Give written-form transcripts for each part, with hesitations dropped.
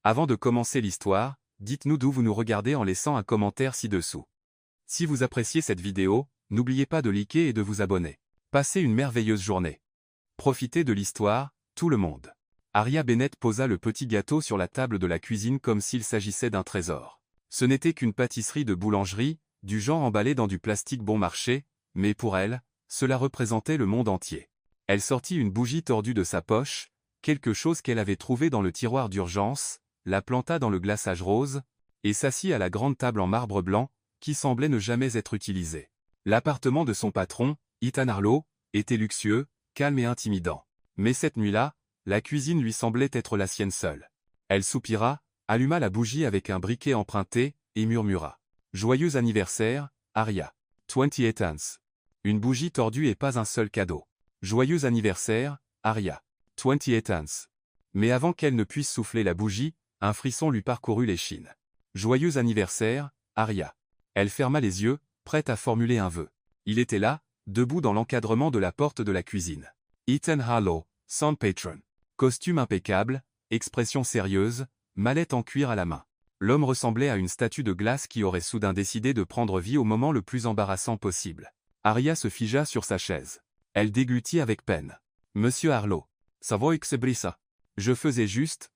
Avant de commencer l'histoire, dites-nous d'où vous nous regardez en laissant un commentaire ci-dessous. Si vous appréciez cette vidéo, n'oubliez pas de liker et de vous abonner. Passez une merveilleuse journée. Profitez de l'histoire, tout le monde. Aria Bennett posa le petit gâteau sur la table de la cuisine comme s'il s'agissait d'un trésor. Ce n'était qu'une pâtisserie de boulangerie, du genre emballé dans du plastique bon marché, mais pour elle, cela représentait le monde entier. Elle sortit une bougie tordue de sa poche, quelque chose qu'elle avait trouvé dans le tiroir d'urgence, la planta dans le glaçage rose, et s'assit à la grande table en marbre blanc, qui semblait ne jamais être utilisée. L'appartement de son patron, Ethan Harlow, était luxueux, calme et intimidant. Mais cette nuit-là, la cuisine lui semblait être la sienne seule. Elle soupira, alluma la bougie avec un briquet emprunté, et murmura. « Joyeux anniversaire, Aria. 28 ans. » Une bougie tordue et pas un seul cadeau. « Joyeux anniversaire, Aria. 28 ans. » Mais avant qu'elle ne puisse souffler la bougie, un frisson lui parcourut l'échine. « Joyeux anniversaire, Aria. » Elle ferma les yeux, prête à formuler un vœu. Il était là, debout dans l'encadrement de la porte de la cuisine. Ethan Harlow, son patron. Costume impeccable, expression sérieuse, mallette en cuir à la main. L'homme ressemblait à une statue de glace qui aurait soudain décidé de prendre vie au moment le plus embarrassant possible. Aria se figea sur sa chaise. Elle déglutit avec peine. « Monsieur Harlow. Ça va que c'est brissa. Je faisais juste,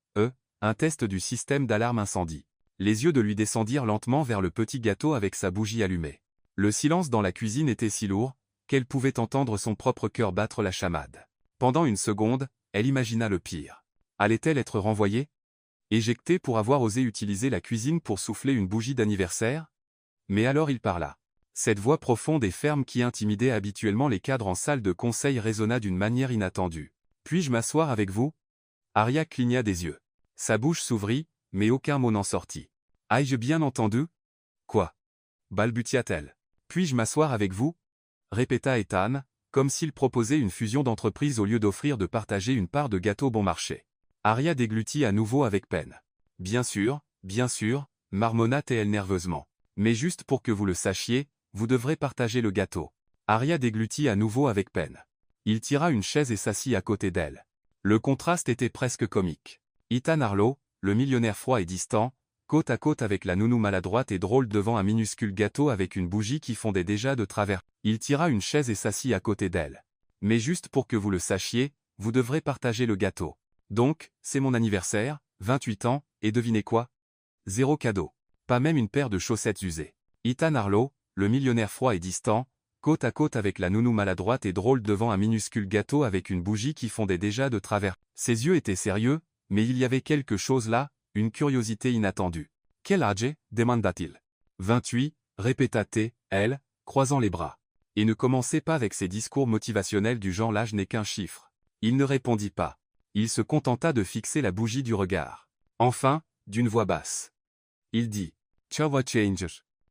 un test du système d'alarme incendie. » Les yeux de lui descendirent lentement vers le petit gâteau avec sa bougie allumée. Le silence dans la cuisine était si lourd, qu'elle pouvait entendre son propre cœur battre la chamade. Pendant une seconde, elle imagina le pire. Allait-elle être renvoyée? Éjectée pour avoir osé utiliser la cuisine pour souffler une bougie d'anniversaire? Mais alors il parla. Cette voix profonde et ferme qui intimidait habituellement les cadres en salle de conseil résonna d'une manière inattendue. « Puis-je m'asseoir avec vous ?» Aria cligna des yeux. Sa bouche s'ouvrit, mais aucun mot n'en sortit. « Ai-je bien entendu? »« Quoi ?» balbutia-t-elle. « Puis-je m'asseoir avec vous ?» répéta Ethan, comme s'il proposait une fusion d'entreprises au lieu d'offrir de partager une part de gâteau bon marché. Aria déglutit à nouveau avec peine. « bien sûr, marmonna-t-elle nerveusement. « Mais juste pour que vous le sachiez, vous devrez partager le gâteau. » Aria déglutit à nouveau avec peine. Il tira une chaise et s'assit à côté d'elle. Le contraste était presque comique. Ethan Harlow, le millionnaire froid et distant, côte à côte avec la nounou maladroite et drôle devant un minuscule gâteau avec une bougie qui fondait déjà de travers. Il tira une chaise et s'assit à côté d'elle. « Mais juste pour que vous le sachiez, vous devrez partager le gâteau. Donc, c'est mon anniversaire, 28 ans, et devinez quoi? 0 cadeau. Pas même une paire de chaussettes usées. » Ethan Harlow, le millionnaire froid et distant, côte à côte avec la nounou maladroite et drôle devant un minuscule gâteau avec une bougie qui fondait déjà de travers. Ses yeux étaient sérieux, mais il y avait quelque chose là, une curiosité inattendue. « Quel âge ?» demanda-t-il. « 28, répéta-t-elle, croisant les bras. Et ne commencez pas avec ces discours motivationnels du genre l'âge n'est qu'un chiffre. » Il ne répondit pas. Il se contenta de fixer la bougie du regard. Enfin, d'une voix basse. Il dit « Ça va changer. »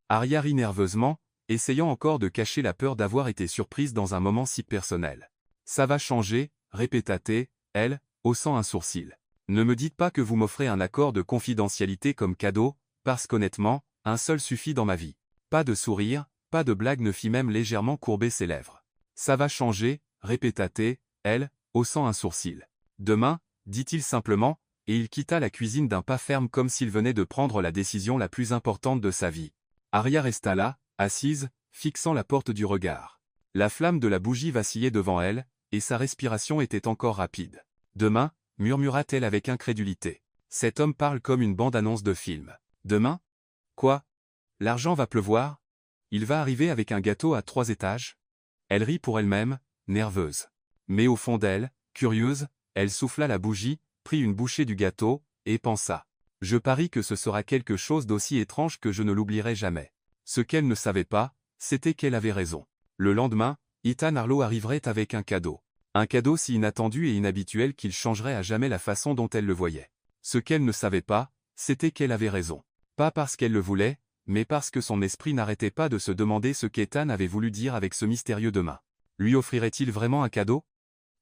Aria rit nerveusement, essayant encore de cacher la peur d'avoir été surprise dans un moment si personnel. « Ça va changer, répéta-t-elle, haussant un sourcil. Ne me dites pas que vous m'offrez un accord de confidentialité comme cadeau, parce qu'honnêtement, un seul suffit dans ma vie. » Pas de sourire, pas de blague ne fit même légèrement courber ses lèvres. « Ça va changer, répéta-t-elle, haussant un sourcil. Demain, dit-il simplement, et il quitta la cuisine d'un pas ferme comme s'il venait de prendre la décision la plus importante de sa vie. Aria resta là, assise, fixant la porte du regard. La flamme de la bougie vacillait devant elle, et sa respiration était encore rapide. « Demain » murmura-t-elle avec incrédulité. « Cet homme parle comme une bande-annonce de film. Demain? Quoi? L'argent va pleuvoir? Il va arriver avec un gâteau à 3 étages? » Elle rit pour elle-même, nerveuse. Mais au fond d'elle, curieuse, elle souffla la bougie, prit une bouchée du gâteau, et pensa. « Je parie que ce sera quelque chose d'aussi étrange que je ne l'oublierai jamais. » Ce qu'elle ne savait pas, c'était qu'elle avait raison. Le lendemain, Ethan Harlow arriverait avec un cadeau. Un cadeau si inattendu et inhabituel qu'il changerait à jamais la façon dont elle le voyait. Ce qu'elle ne savait pas, c'était qu'elle avait raison. Pas parce qu'elle le voulait, mais parce que son esprit n'arrêtait pas de se demander ce qu'Ethan avait voulu dire avec ce mystérieux demain. Lui offrirait-il vraiment un cadeau?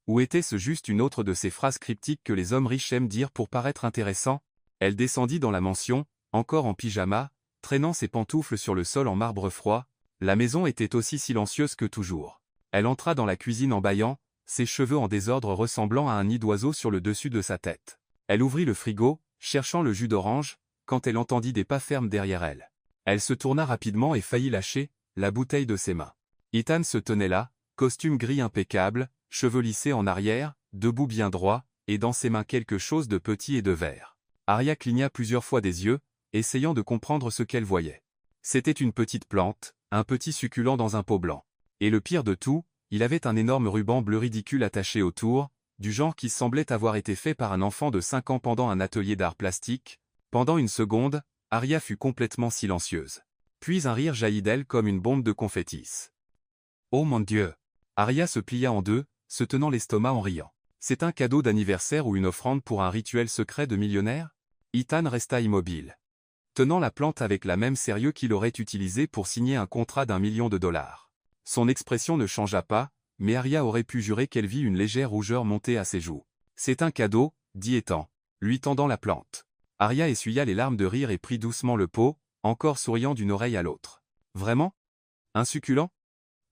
Ou était-ce juste une autre de ces phrases cryptiques que les hommes riches aiment dire pour paraître intéressants? Elle descendit dans la mansion, encore en pyjama, traînant ses pantoufles sur le sol en marbre froid. La maison était aussi silencieuse que toujours. Elle entra dans la cuisine en bâillant, ses cheveux en désordre ressemblant à un nid d'oiseau sur le dessus de sa tête. Elle ouvrit le frigo, cherchant le jus d'orange, quand elle entendit des pas fermes derrière elle. Elle se tourna rapidement et faillit lâcher la bouteille de ses mains. Ethan se tenait là, costume gris impeccable, cheveux lissés en arrière, debout bien droit, et dans ses mains quelque chose de petit et de vert. Arya cligna plusieurs fois des yeux, essayant de comprendre ce qu'elle voyait. C'était une petite plante, un petit succulent dans un pot blanc. Et le pire de tout, il avait un énorme ruban bleu ridicule attaché autour, du genre qui semblait avoir été fait par un enfant de 5 ans pendant un atelier d'art plastique. Pendant une seconde, Arya fut complètement silencieuse. Puis un rire jaillit d'elle comme une bombe de confettis. Oh mon Dieu! Arya se plia en deux, se tenant l'estomac en riant. C'est un cadeau d'anniversaire ou une offrande pour un rituel secret de millionnaire? Ethan resta immobile, tenant la plante avec la même sérieux qu'il aurait utilisé pour signer un contrat d'1 million de dollars. Son expression ne changea pas, mais Arya aurait pu jurer qu'elle vit une légère rougeur monter à ses joues. C'est un cadeau, dit Ethan, lui tendant la plante. Arya essuya les larmes de rire et prit doucement le pot, encore souriant d'une oreille à l'autre. Vraiment? Un succulent?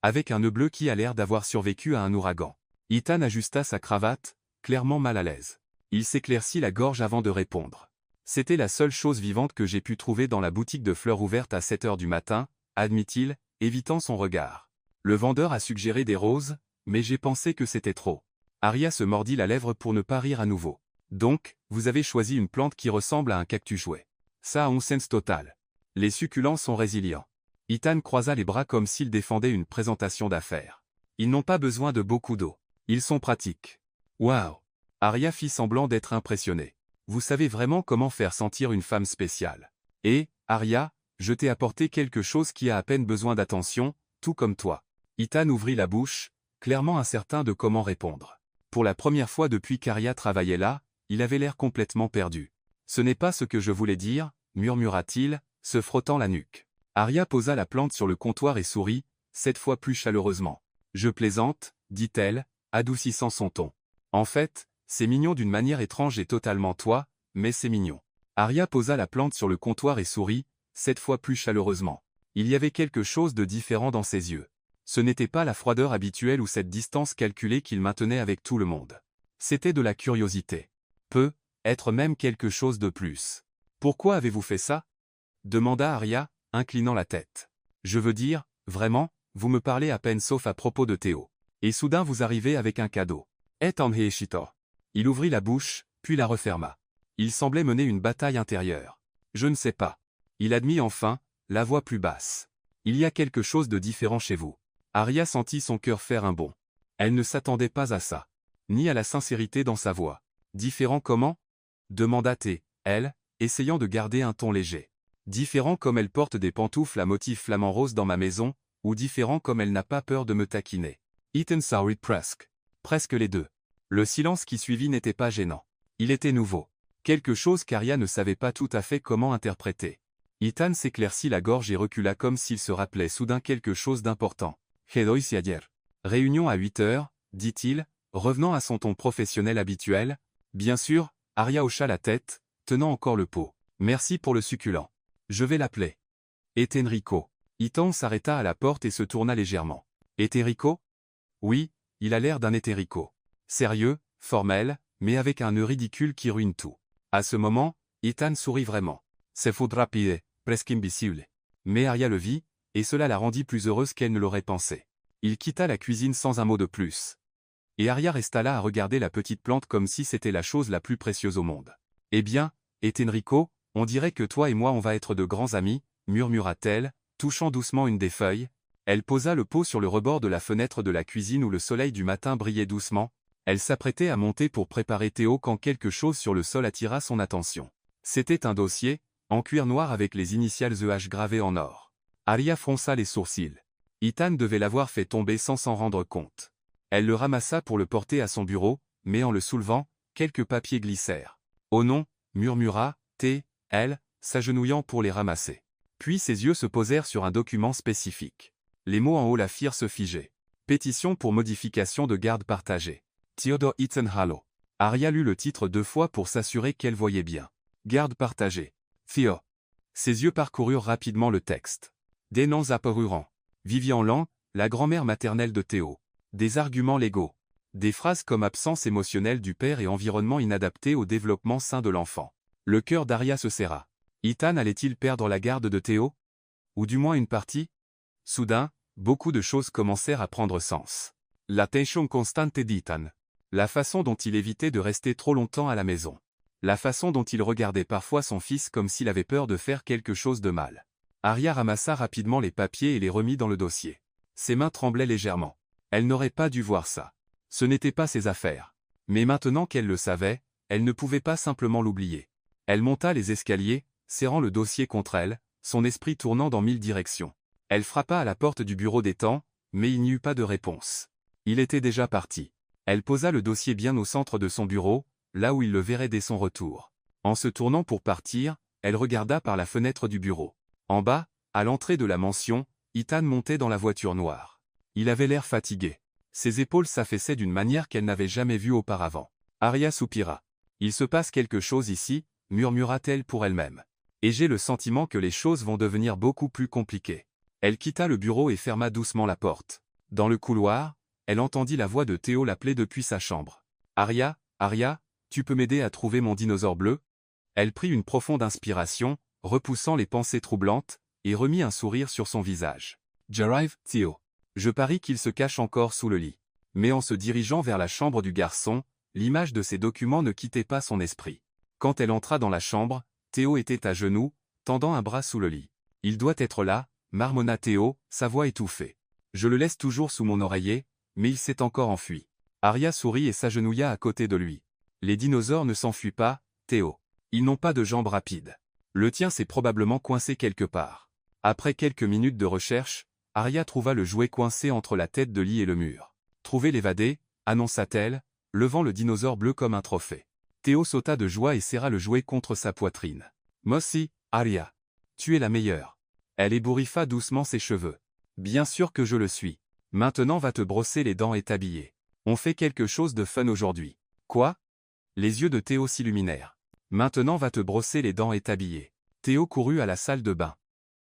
Avec un nœud bleu qui a l'air d'avoir survécu à un ouragan. Ethan ajusta sa cravate, clairement mal à l'aise. Il s'éclaircit la gorge avant de répondre. C'était la seule chose vivante que j'ai pu trouver dans la boutique de fleurs ouverte à 7 heures du matin, admit-il, évitant son regard. Le vendeur a suggéré des roses, mais j'ai pensé que c'était trop. Arya se mordit la lèvre pour ne pas rire à nouveau. Donc, vous avez choisi une plante qui ressemble à un cactus jouet. Ça a un sens total. Les succulents sont résilients. Ethan croisa les bras comme s'il défendait une présentation d'affaires. Ils n'ont pas besoin de beaucoup d'eau. Ils sont pratiques. Waouh! Arya fit semblant d'être impressionnée. Vous savez vraiment comment faire sentir une femme spéciale. Et, Arya, je t'ai apporté quelque chose qui a à peine besoin d'attention, tout comme toi. Ethan ouvrit la bouche, clairement incertain de comment répondre. Pour la première fois depuis qu'Arya travaillait là, il avait l'air complètement perdu. Ce n'est pas ce que je voulais dire, murmura-t-il, se frottant la nuque. Arya posa la plante sur le comptoir et sourit, cette fois plus chaleureusement. Je plaisante, dit-elle, adoucissant son ton. En fait, c'est mignon d'une manière étrange et totalement toi, mais c'est mignon. Arya posa la plante sur le comptoir et sourit, cette fois plus chaleureusement. Il y avait quelque chose de différent dans ses yeux. Ce n'était pas la froideur habituelle ou cette distance calculée qu'il maintenait avec tout le monde. C'était de la curiosité. Être même quelque chose de plus. Pourquoi avez-vous fait ça? Demanda Arya, inclinant la tête. Je veux dire, vraiment, vous me parlez à peine sauf à propos de Théo. Et soudain vous arrivez avec un cadeau. Et en heeshito. Il ouvrit la bouche, puis la referma. Il semblait mener une bataille intérieure. Je ne sais pas. Il admit enfin, la voix plus basse. Il y a quelque chose de différent chez vous. Arya sentit son cœur faire un bond. Elle ne s'attendait pas à ça. Ni à la sincérité dans sa voix. Différent comment? Demanda T, elle, essayant de garder un ton léger. Différent comme elle porte des pantoufles à motif flamant rose dans ma maison, ou différent comme elle n'a pas peur de me taquiner. Ethan sourit presque. Presque les deux. Le silence qui suivit n'était pas gênant. Il était nouveau. Quelque chose qu'Arya ne savait pas tout à fait comment interpréter. Ethan s'éclaircit la gorge et recula comme s'il se rappelait soudain quelque chose d'important. Réunion à 8 heures, dit-il, revenant à son ton professionnel habituel. Bien sûr, Arya hocha la tête, tenant encore le pot. Merci pour le succulent. Je vais l'appeler. Etenrico. Ethan s'arrêta à la porte et se tourna légèrement. Eterico? Oui, il a l'air d'un Eterico. Sérieux, formel, mais avec un nœud ridicule qui ruine tout. À ce moment, Ethan sourit vraiment. C'est fou rapide, presque invisible. Mais Arya le vit, et cela la rendit plus heureuse qu'elle ne l'aurait pensé. Il quitta la cuisine sans un mot de plus. Et Arya resta là à regarder la petite plante comme si c'était la chose la plus précieuse au monde. Eh bien, Etenrico, on dirait que toi et moi on va être de grands amis, murmura-t-elle, touchant doucement une des feuilles. Elle posa le pot sur le rebord de la fenêtre de la cuisine où le soleil du matin brillait doucement. Elle s'apprêtait à monter pour préparer Théo quand quelque chose sur le sol attira son attention. C'était un dossier, en cuir noir avec les initiales EH gravées en or. Arya fronça les sourcils. Ethan devait l'avoir fait tomber sans s'en rendre compte. Elle le ramassa pour le porter à son bureau, mais en le soulevant, quelques papiers glissèrent. Oh non, murmura T, elle, s'agenouillant pour les ramasser. Puis ses yeux se posèrent sur un document spécifique. Les mots en haut la firent se figer. Pétition pour modification de garde partagée. Theodore Ethan Hallow. Arya lut le titre 2 fois pour s'assurer qu'elle voyait bien. Garde partagée. Theo. Ses yeux parcoururent rapidement le texte. Des noms apparurent. Vivian Lang, la grand-mère maternelle de Théo. Des arguments légaux. Des phrases comme absence émotionnelle du père et environnement inadapté au développement sain de l'enfant. Le cœur d'Arya se serra. Ethan allait-il perdre la garde de Théo? Ou du moins une partie? Soudain, beaucoup de choses commencèrent à prendre sens. L'attention constante d'Ethan. La façon dont il évitait de rester trop longtemps à la maison. La façon dont il regardait parfois son fils comme s'il avait peur de faire quelque chose de mal. Arya ramassa rapidement les papiers et les remit dans le dossier. Ses mains tremblaient légèrement. Elle n'aurait pas dû voir ça. Ce n'était pas ses affaires. Mais maintenant qu'elle le savait, elle ne pouvait pas simplement l'oublier. Elle monta les escaliers, serrant le dossier contre elle, son esprit tournant dans 1000 directions. Elle frappa à la porte du bureau d'Ethan, mais il n'y eut pas de réponse. Il était déjà parti. Elle posa le dossier bien au centre de son bureau, là où il le verrait dès son retour. En se tournant pour partir, elle regarda par la fenêtre du bureau. En bas, à l'entrée de la mansion, Ethan montait dans la voiture noire. Il avait l'air fatigué. Ses épaules s'affaissaient d'une manière qu'elle n'avait jamais vue auparavant. Arya soupira. « Il se passe quelque chose ici », murmura-t-elle pour elle-même. « Et j'ai le sentiment que les choses vont devenir beaucoup plus compliquées. » Elle quitta le bureau et ferma doucement la porte. Dans le couloir, elle entendit la voix de Théo l'appeler depuis sa chambre. « Arya, Arya, tu peux m'aider à trouver mon dinosaure bleu ?» Elle prit une profonde inspiration, repoussant les pensées troublantes, et remit un sourire sur son visage. « J'arrive, Théo. Je parie qu'il se cache encore sous le lit. » Mais en se dirigeant vers la chambre du garçon, l'image de ces documents ne quittait pas son esprit. Quand elle entra dans la chambre, Théo était à genoux, tendant un bras sous le lit. « Il doit être là, » marmonna Théo, sa voix étouffée. « Je le laisse toujours sous mon oreiller, mais il s'est encore enfui. » Arya sourit et s'agenouilla à côté de lui. « Les dinosaures ne s'enfuient pas, Théo. Ils n'ont pas de jambes rapides. Le tien s'est probablement coincé quelque part. » Après quelques minutes de recherche, Arya trouva le jouet coincé entre la tête de lit et le mur. « Trouvez l'évadé, » annonça-t-elle, levant le dinosaure bleu comme un trophée. Théo sauta de joie et serra le jouet contre sa poitrine. « Merci, Arya. Tu es la meilleure. » Elle ébouriffa doucement ses cheveux. « Bien sûr que je le suis. Maintenant va te brosser les dents et t'habiller. On fait quelque chose de fun aujourd'hui. »« Quoi ?» Les yeux de Théo s'illuminèrent. « Maintenant va te brosser les dents et t'habiller. » Théo courut à la salle de bain.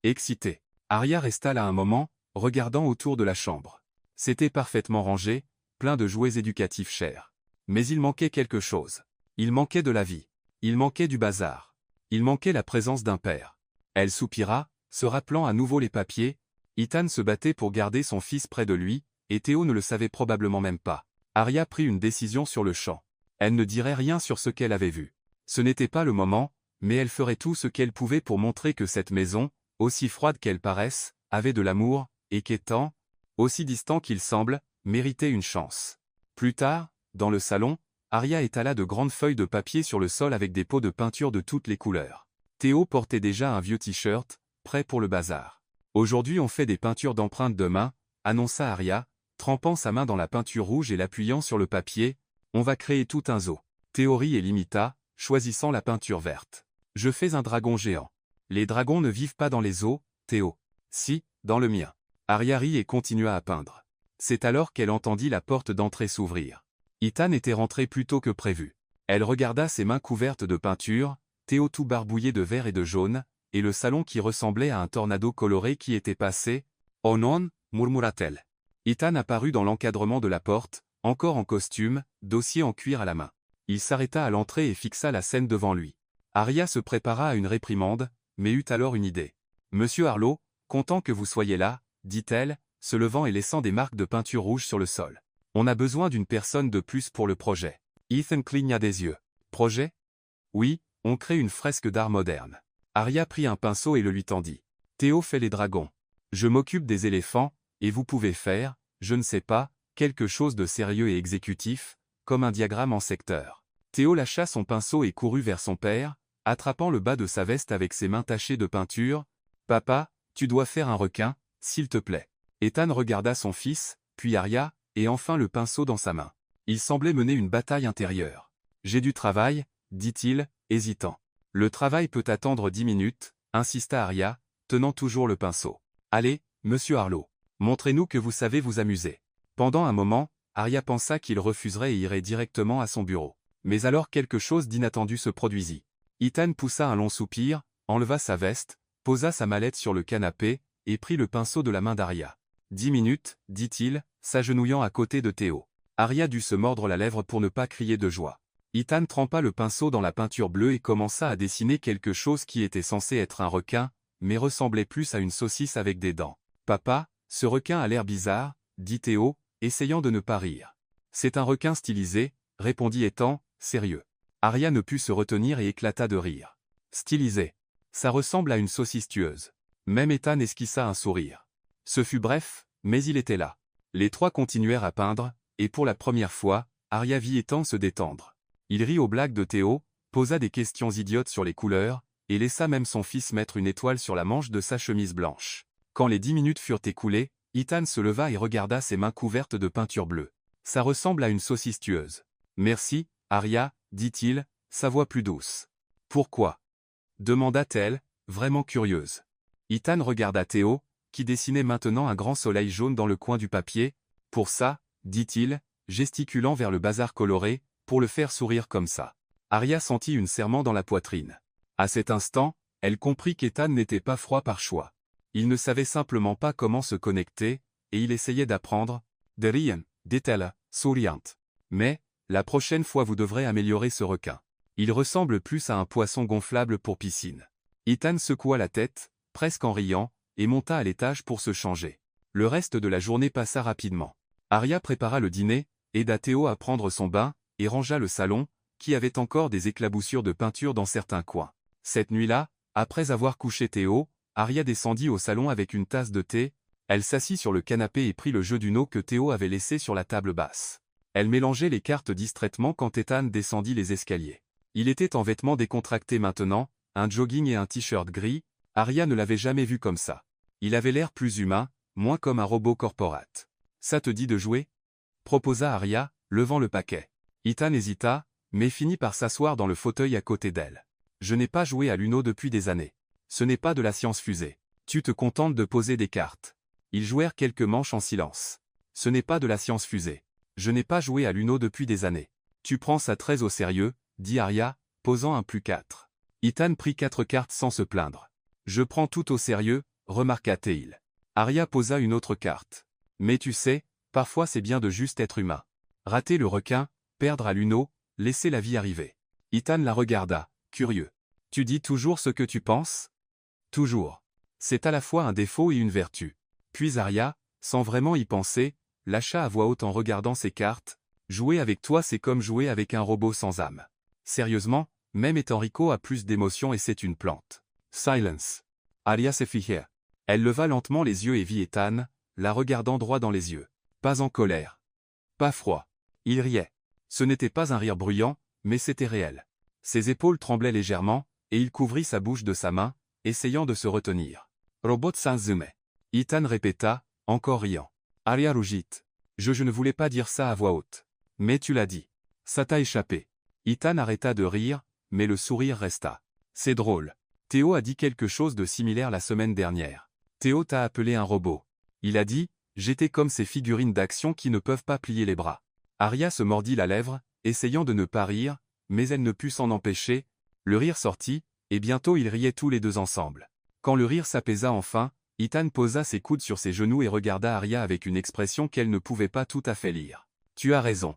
Excité. Arya resta là un moment, regardant autour de la chambre. C'était parfaitement rangé, plein de jouets éducatifs chers. Mais il manquait quelque chose. Il manquait de la vie. Il manquait du bazar. Il manquait la présence d'un père. Elle soupira, se rappelant à nouveau les papiers. Ethan se battait pour garder son fils près de lui, et Théo ne le savait probablement même pas. Arya prit une décision sur le champ. Elle ne dirait rien sur ce qu'elle avait vu. Ce n'était pas le moment, mais elle ferait tout ce qu'elle pouvait pour montrer que cette maison, aussi froide qu'elle paraisse, avait de l'amour, et qu'Ethan, aussi distant qu'il semble, méritait une chance. Plus tard, dans le salon, Arya étala de grandes feuilles de papier sur le sol avec des pots de peinture de toutes les couleurs. Théo portait déjà un vieux t-shirt, prêt pour le bazar. « Aujourd'hui on fait des peintures d'empreintes de main », annonça Arya, trempant sa main dans la peinture rouge et l'appuyant sur le papier. « On va créer tout un zoo. » Théo rit et l'imita, choisissant la peinture verte. « Je fais un dragon géant. » « Les dragons ne vivent pas dans les zoos, Théo. »« Si, dans le mien. » Arya rit et continua à peindre. C'est alors qu'elle entendit la porte d'entrée s'ouvrir. Ethan était rentré plus tôt que prévu. Elle regarda ses mains couvertes de peinture, Théo tout barbouillé de vert et de jaune, et le salon qui ressemblait à un tornado coloré qui était passé. « Oh non » murmura-t-elle. Ethan apparut dans l'encadrement de la porte, encore en costume, dossier en cuir à la main. Il s'arrêta à l'entrée et fixa la scène devant lui. Arya se prépara à une réprimande, mais eut alors une idée. « Monsieur Harlow, content que vous soyez là, » dit-elle, se levant et laissant des marques de peinture rouge sur le sol. « On a besoin d'une personne de plus pour le projet. » Ethan cligna des yeux. « Projet ? » « Oui, on crée une fresque d'art moderne. » Arya prit un pinceau et le lui tendit. « Théo fait les dragons. Je m'occupe des éléphants, et vous pouvez faire, je ne sais pas, quelque chose de sérieux et exécutif, comme un diagramme en secteur. » Théo lâcha son pinceau et courut vers son père, attrapant le bas de sa veste avec ses mains tachées de peinture. « Papa, tu dois faire un requin, s'il te plaît. » Ethan regarda son fils, puis Arya, et enfin le pinceau dans sa main. Il semblait mener une bataille intérieure. « J'ai du travail, » dit-il, hésitant. « Le travail peut attendre 10 minutes, » insista Arya, tenant toujours le pinceau. « Allez, monsieur Harlow, montrez-nous que vous savez vous amuser. » Pendant un moment, Arya pensa qu'il refuserait et irait directement à son bureau. Mais alors quelque chose d'inattendu se produisit. Ethan poussa un long soupir, enleva sa veste, posa sa mallette sur le canapé, et prit le pinceau de la main d'Arya. « 10 minutes, dit-il, s'agenouillant à côté de Théo. Arya dut se mordre la lèvre pour ne pas crier de joie. Ethan trempa le pinceau dans la peinture bleue et commença à dessiner quelque chose qui était censé être un requin, mais ressemblait plus à une saucisse avec des dents. « Papa, ce requin a l'air bizarre, » dit Théo, essayant de ne pas rire. « C'est un requin stylisé, » répondit Ethan, sérieux. Arya ne put se retenir et éclata de rire. « Stylisé. Ça ressemble à une saucisse tueuse. » Même Ethan esquissa un sourire. Ce fut bref, mais il était là. Les trois continuèrent à peindre, et pour la première fois, Arya vit Ethan se détendre. Il rit aux blagues de Théo, posa des questions idiotes sur les couleurs, et laissa même son fils mettre une étoile sur la manche de sa chemise blanche. Quand les 10 minutes furent écoulées, Ethan se leva et regarda ses mains couvertes de peinture bleue. Ça ressemble à une saucisse tueuse. Merci, Arya, dit-il, sa voix plus douce. Pourquoi? Demanda-t-elle, vraiment curieuse. Ethan regarda Théo, qui dessinait maintenant un grand soleil jaune dans le coin du papier. Pour ça, dit-il, gesticulant vers le bazar coloré, pour le faire sourire comme ça. Arya sentit une serrement dans la poitrine. À cet instant, elle comprit qu'Ethan n'était pas froid par choix. Il ne savait simplement pas comment se connecter, et il essayait d'apprendre. De rien, dit-elle, souriante. Mais, la prochaine fois vous devrez améliorer ce requin. Il ressemble plus à un poisson gonflable pour piscine. Ethan secoua la tête, presque en riant, et monta à l'étage pour se changer. Le reste de la journée passa rapidement. Arya prépara le dîner, aida Théo à prendre son bain, et rangea le salon, qui avait encore des éclaboussures de peinture dans certains coins. Cette nuit-là, après avoir couché Théo, Arya descendit au salon avec une tasse de thé. Elle s'assit sur le canapé et prit le jeu d'Uno que Théo avait laissé sur la table basse. Elle mélangeait les cartes distraitement quand Ethan descendit les escaliers. Il était en vêtements décontractés maintenant, un jogging et un t-shirt gris. Arya ne l'avait jamais vu comme ça. Il avait l'air plus humain, moins comme un robot corporate. « Ça te dit de jouer ?» proposa Arya, levant le paquet. Ethan hésita, mais finit par s'asseoir dans le fauteuil à côté d'elle. « Je n'ai pas joué à l'Uno depuis des années. Ce n'est pas de la science fusée. Tu te contentes de poser des cartes. » Ils jouèrent quelques manches en silence. « Ce n'est pas de la science fusée. Je n'ai pas joué à l'Uno depuis des années. Tu prends ça très au sérieux, dit Arya, posant un +4. Ethan prit 4 cartes sans se plaindre. Je prends tout au sérieux, remarqua-t-il. Arya posa une autre carte. Mais tu sais, parfois c'est bien de juste être humain. Rater le requin, perdre à l'Uno, laisser la vie arriver. Ethan la regarda, curieux. Tu dis toujours ce que tu penses? Toujours. C'est à la fois un défaut et une vertu. Puis Arya, sans vraiment y penser, lâcha à voix haute en regardant ses cartes. Jouer avec toi c'est comme jouer avec un robot sans âme. Sérieusement, même Enrico a plus d'émotions et c'est une plante. Silence. Arya se fijait. Elle leva lentement les yeux et vit Ethan, la regardant droit dans les yeux. Pas en colère. Pas froid. Il riait. Ce n'était pas un rire bruyant, mais c'était réel. Ses épaules tremblaient légèrement, et il couvrit sa bouche de sa main, essayant de se retenir. Robot sans humain. Ethan répéta, encore riant. Arya rougit. Je ne voulais pas dire ça à voix haute. Mais tu l'as dit. Ça t'a échappé. Ethan arrêta de rire, mais le sourire resta. C'est drôle. Théo a dit quelque chose de similaire la semaine dernière. Théo t'a appelé un robot. Il a dit, j'étais comme ces figurines d'action qui ne peuvent pas plier les bras. Arya se mordit la lèvre, essayant de ne pas rire, mais elle ne put s'en empêcher. Le rire sortit, et bientôt ils riaient tous les deux ensemble. Quand le rire s'apaisa enfin, Ethan posa ses coudes sur ses genoux et regarda Arya avec une expression qu'elle ne pouvait pas tout à fait lire. Tu as raison.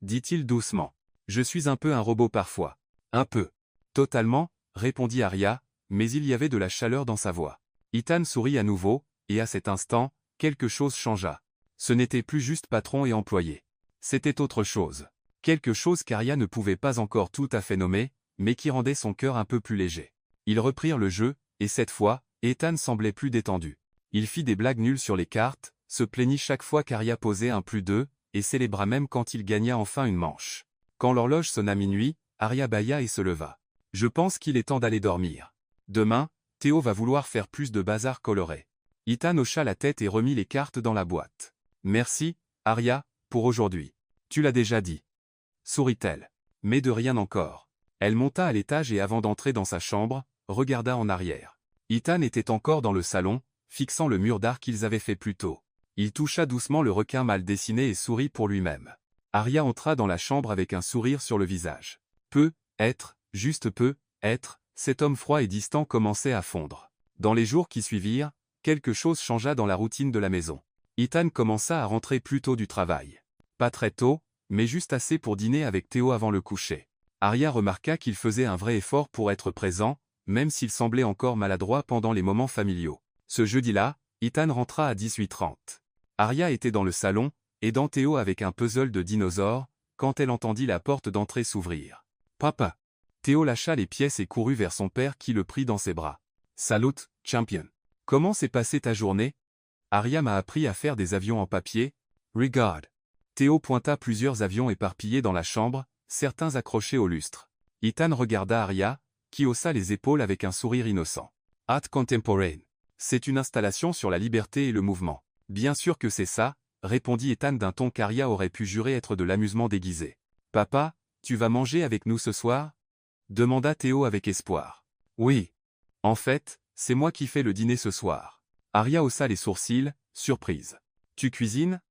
Dit-il doucement. Je suis un peu un robot parfois. Un peu. Totalement, répondit Arya, mais il y avait de la chaleur dans sa voix. Ethan sourit à nouveau, et à cet instant, quelque chose changea. Ce n'était plus juste patron et employé. C'était autre chose. Quelque chose qu'Arya ne pouvait pas encore tout à fait nommer, mais qui rendait son cœur un peu plus léger. Ils reprirent le jeu, et cette fois, Ethan semblait plus détendu. Il fit des blagues nulles sur les cartes, se plaignit chaque fois qu'Arya posait un +2, et célébra même quand il gagna enfin une manche. Quand l'horloge sonna minuit, Arya bâilla et se leva. Je pense qu'il est temps d'aller dormir. Demain, Théo va vouloir faire plus de bazar coloré. Ethan hocha la tête et remit les cartes dans la boîte. Merci, Arya, pour aujourd'hui. Tu l'as déjà dit. Sourit-elle. Mais de rien encore. Elle monta à l'étage et avant d'entrer dans sa chambre, regarda en arrière. Ethan était encore dans le salon, fixant le mur d'art qu'ils avaient fait plus tôt. Il toucha doucement le requin mal dessiné et sourit pour lui-même. Arya entra dans la chambre avec un sourire sur le visage. Juste peu, cet homme froid et distant commençait à fondre. Dans les jours qui suivirent, quelque chose changea dans la routine de la maison. Ethan commença à rentrer plus tôt du travail. Pas très tôt, mais juste assez pour dîner avec Théo avant le coucher. Arya remarqua qu'il faisait un vrai effort pour être présent, même s'il semblait encore maladroit pendant les moments familiaux. Ce jeudi-là, Ethan rentra à 18h30. Arya était dans le salon, aidant Théo avec un puzzle de dinosaures, quand elle entendit la porte d'entrée s'ouvrir. « Papa !» Théo lâcha les pièces et courut vers son père qui le prit dans ses bras. « Salut, champion. Comment s'est passée ta journée? Arya m'a appris à faire des avions en papier. Regarde. » Théo pointa plusieurs avions éparpillés dans la chambre, certains accrochés au lustre. Ethan regarda Arya, qui haussa les épaules avec un sourire innocent. « Art contemporary. C'est une installation sur la liberté et le mouvement. »« Bien sûr que c'est ça, » répondit Ethan d'un ton qu'Arya aurait pu jurer être de l'amusement déguisé. « Papa, tu vas manger avec nous ce soir ?» demanda Théo avec espoir. « Oui. En fait, c'est moi qui fais le dîner ce soir. » Arya haussa les sourcils, surprise. « Tu cuisines ?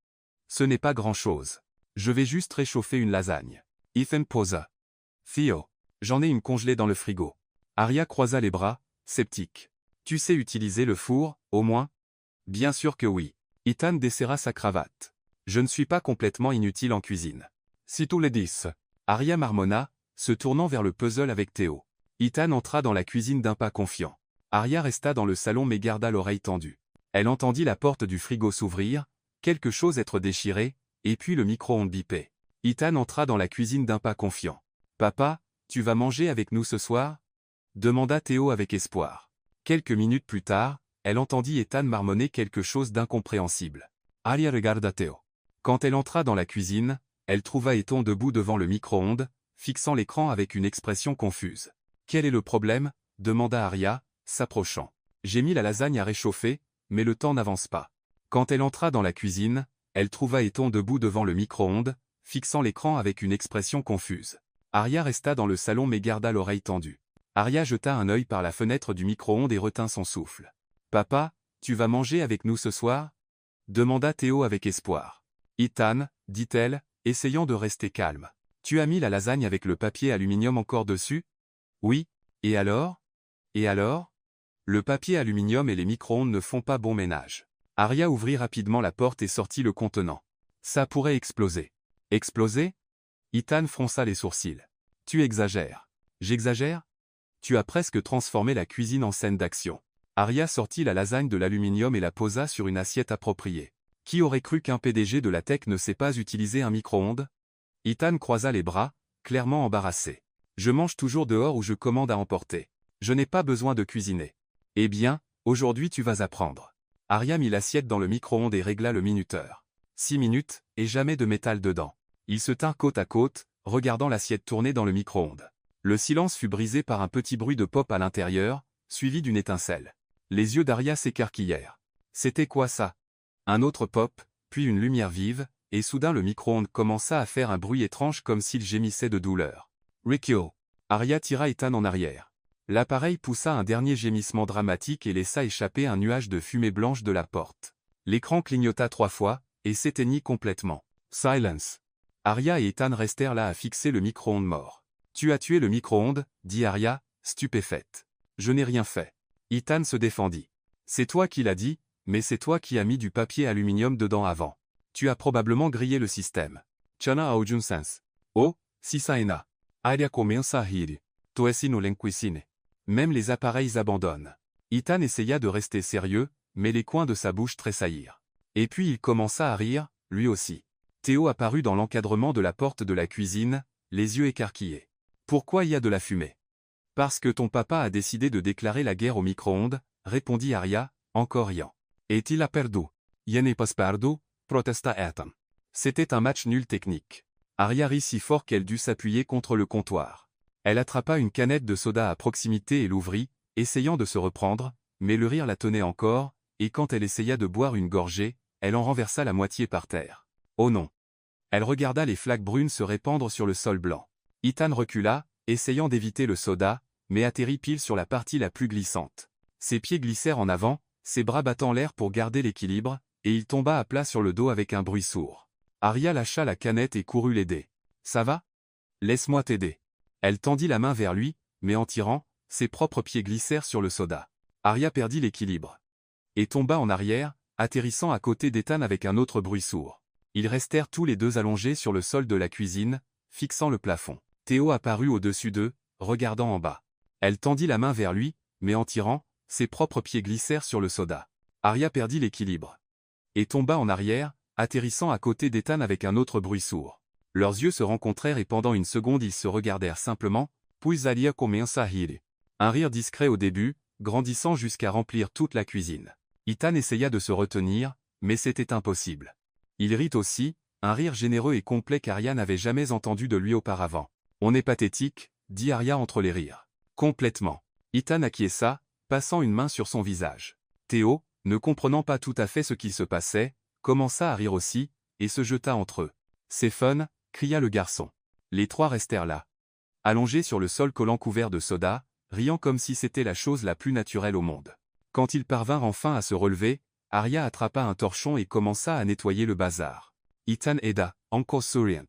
Ce n'est pas grand-chose. Je vais juste réchauffer une lasagne. » Ethan posa. « Theo, j'en ai une congelée dans le frigo. » Arya croisa les bras, sceptique. « Tu sais utiliser le four, au moins ? » « Bien sûr que oui. » Ethan desserra sa cravate. « Je ne suis pas complètement inutile en cuisine. »« Si tous les 10. » Arya marmonna, se tournant vers le puzzle avec Théo. Ethan entra dans la cuisine d'un pas confiant. Arya resta dans le salon mais garda l'oreille tendue. Elle entendit la porte du frigo s'ouvrir, quelque chose être déchiré, et puis le micro-ondes biper. Ethan entra dans la cuisine d'un pas confiant. « Papa, tu vas manger avec nous ce soir ?» demanda Théo avec espoir. Quelques minutes plus tard, elle entendit Ethan marmonner quelque chose d'incompréhensible. Arya regarda Théo. Quand elle entra dans la cuisine, elle trouva Ethan debout devant le micro-ondes, fixant l'écran avec une expression confuse. « Quel est le problème ?» demanda Arya, s'approchant. « J'ai mis la lasagne à réchauffer, mais le temps n'avance pas. » Quand elle entra dans la cuisine, elle trouva Ethan debout devant le micro-ondes, fixant l'écran avec une expression confuse. Arya resta dans le salon mais garda l'oreille tendue. Arya jeta un œil par la fenêtre du micro-ondes et retint son souffle. « Papa, tu vas manger avec nous ce soir ?» demanda Théo avec espoir. « Ethan, » dit-elle, essayant de rester calme. « Tu as mis la lasagne avec le papier aluminium encore dessus ? » « Oui, et alors ? » « Et alors ? » « Le papier aluminium et les micro-ondes ne font pas bon ménage. » Arya ouvrit rapidement la porte et sortit le contenant. « Ça pourrait exploser. »« Exploser ?» Ethan fronça les sourcils. « Tu exagères. »« J'exagère ? Tu as presque transformé la cuisine en scène d'action. » Arya sortit la lasagne de l'aluminium et la posa sur une assiette appropriée. Qui aurait cru qu'un PDG de la tech ne sait pas utiliser un micro-ondes? Ethan croisa les bras, clairement embarrassé. « Je mange toujours dehors ou je commande à emporter. Je n'ai pas besoin de cuisiner. »« Eh bien, aujourd'hui tu vas apprendre. » Arya mit l'assiette dans le micro-ondes et régla le minuteur. 6 minutes, et jamais de métal dedans. Ils se tinrent côte à côte, regardant l'assiette tourner dans le micro-ondes. Le silence fut brisé par un petit bruit de pop à l'intérieur, suivi d'une étincelle. Les yeux d'Arya s'écarquillèrent. C'était quoi ça? Un autre pop, puis une lumière vive, et soudain le micro-ondes commença à faire un bruit étrange comme s'il gémissait de douleur. « Rikyo !» Arya tira Ethan en arrière. L'appareil poussa un dernier gémissement dramatique et laissa échapper un nuage de fumée blanche de la porte. L'écran clignota 3 fois, et s'éteignit complètement. Silence. Arya et Ethan restèrent là à fixer le micro-ondes mort. « Tu as tué le micro-ondes » dit Arya, stupéfaite. « Je n'ai rien fait. » Ethan se défendit. « C'est toi qui l'as dit, mais c'est toi qui as mis du papier aluminium dedans avant. Tu as probablement grillé le système. »« Chana aujun sens. »« Oh, si ça ena. » Arya comienza a rir. « Toesi no lencuisine. » Même les appareils abandonnent. Ethan essaya de rester sérieux, mais les coins de sa bouche tressaillirent. Et puis il commença à rire, lui aussi. Théo apparut dans l'encadrement de la porte de la cuisine, les yeux écarquillés. « Pourquoi y a de la fumée ?»« Parce que ton papa a décidé de déclarer la guerre au micro-ondes, » répondit Arya, encore riant. « Est-il a perdu ?»« Je n'ai pas perdu » protesta Ethan. C'était un match nul technique. Arya rit si fort qu'elle dut s'appuyer contre le comptoir. Elle attrapa une canette de soda à proximité et l'ouvrit, essayant de se reprendre, mais le rire la tenait encore, et quand elle essaya de boire une gorgée, elle en renversa la moitié par terre. Oh non! Elle regarda les flaques brunes se répandre sur le sol blanc. Ethan recula, essayant d'éviter le soda, mais atterrit pile sur la partie la plus glissante. Ses pieds glissèrent en avant, ses bras battant l'air pour garder l'équilibre, et il tomba à plat sur le dos avec un bruit sourd. Arya lâcha la canette et courut l'aider. « Ça va? Laisse-moi t'aider. » Elle tendit la main vers lui, mais en tirant, ses propres pieds glissèrent sur le soda. Arya perdit l'équilibre. Et tomba en arrière, atterrissant à côté d'Ethan avec un autre bruit sourd. Ils restèrent tous les deux allongés sur le sol de la cuisine, fixant le plafond. Théo apparut au-dessus d'eux, regardant en bas. Elle tendit la main vers lui, mais en tirant, ses propres pieds glissèrent sur le soda. Arya perdit l'équilibre et tomba en arrière, atterrissant à côté d'Ethan avec un autre bruit sourd. Leurs yeux se rencontrèrent et pendant une seconde ils se regardèrent simplement, puis Arya commença à rire. Un rire discret au début, grandissant jusqu'à remplir toute la cuisine. Ethan essaya de se retenir, mais c'était impossible. Il rit aussi, un rire généreux et complet qu'Arya n'avait jamais entendu de lui auparavant. « On est pathétique », dit Arya entre les rires. Complètement. Ethan acquiesça, passant une main sur son visage. Théo, ne comprenant pas tout à fait ce qui se passait, commença à rire aussi, et se jeta entre eux. « C'est fun », cria le garçon. Les trois restèrent là, allongés sur le sol collant couvert de soda, riant comme si c'était la chose la plus naturelle au monde. Quand ils parvinrent enfin à se relever, Arya attrapa un torchon et commença à nettoyer le bazar. Ethan aida, encore souriant.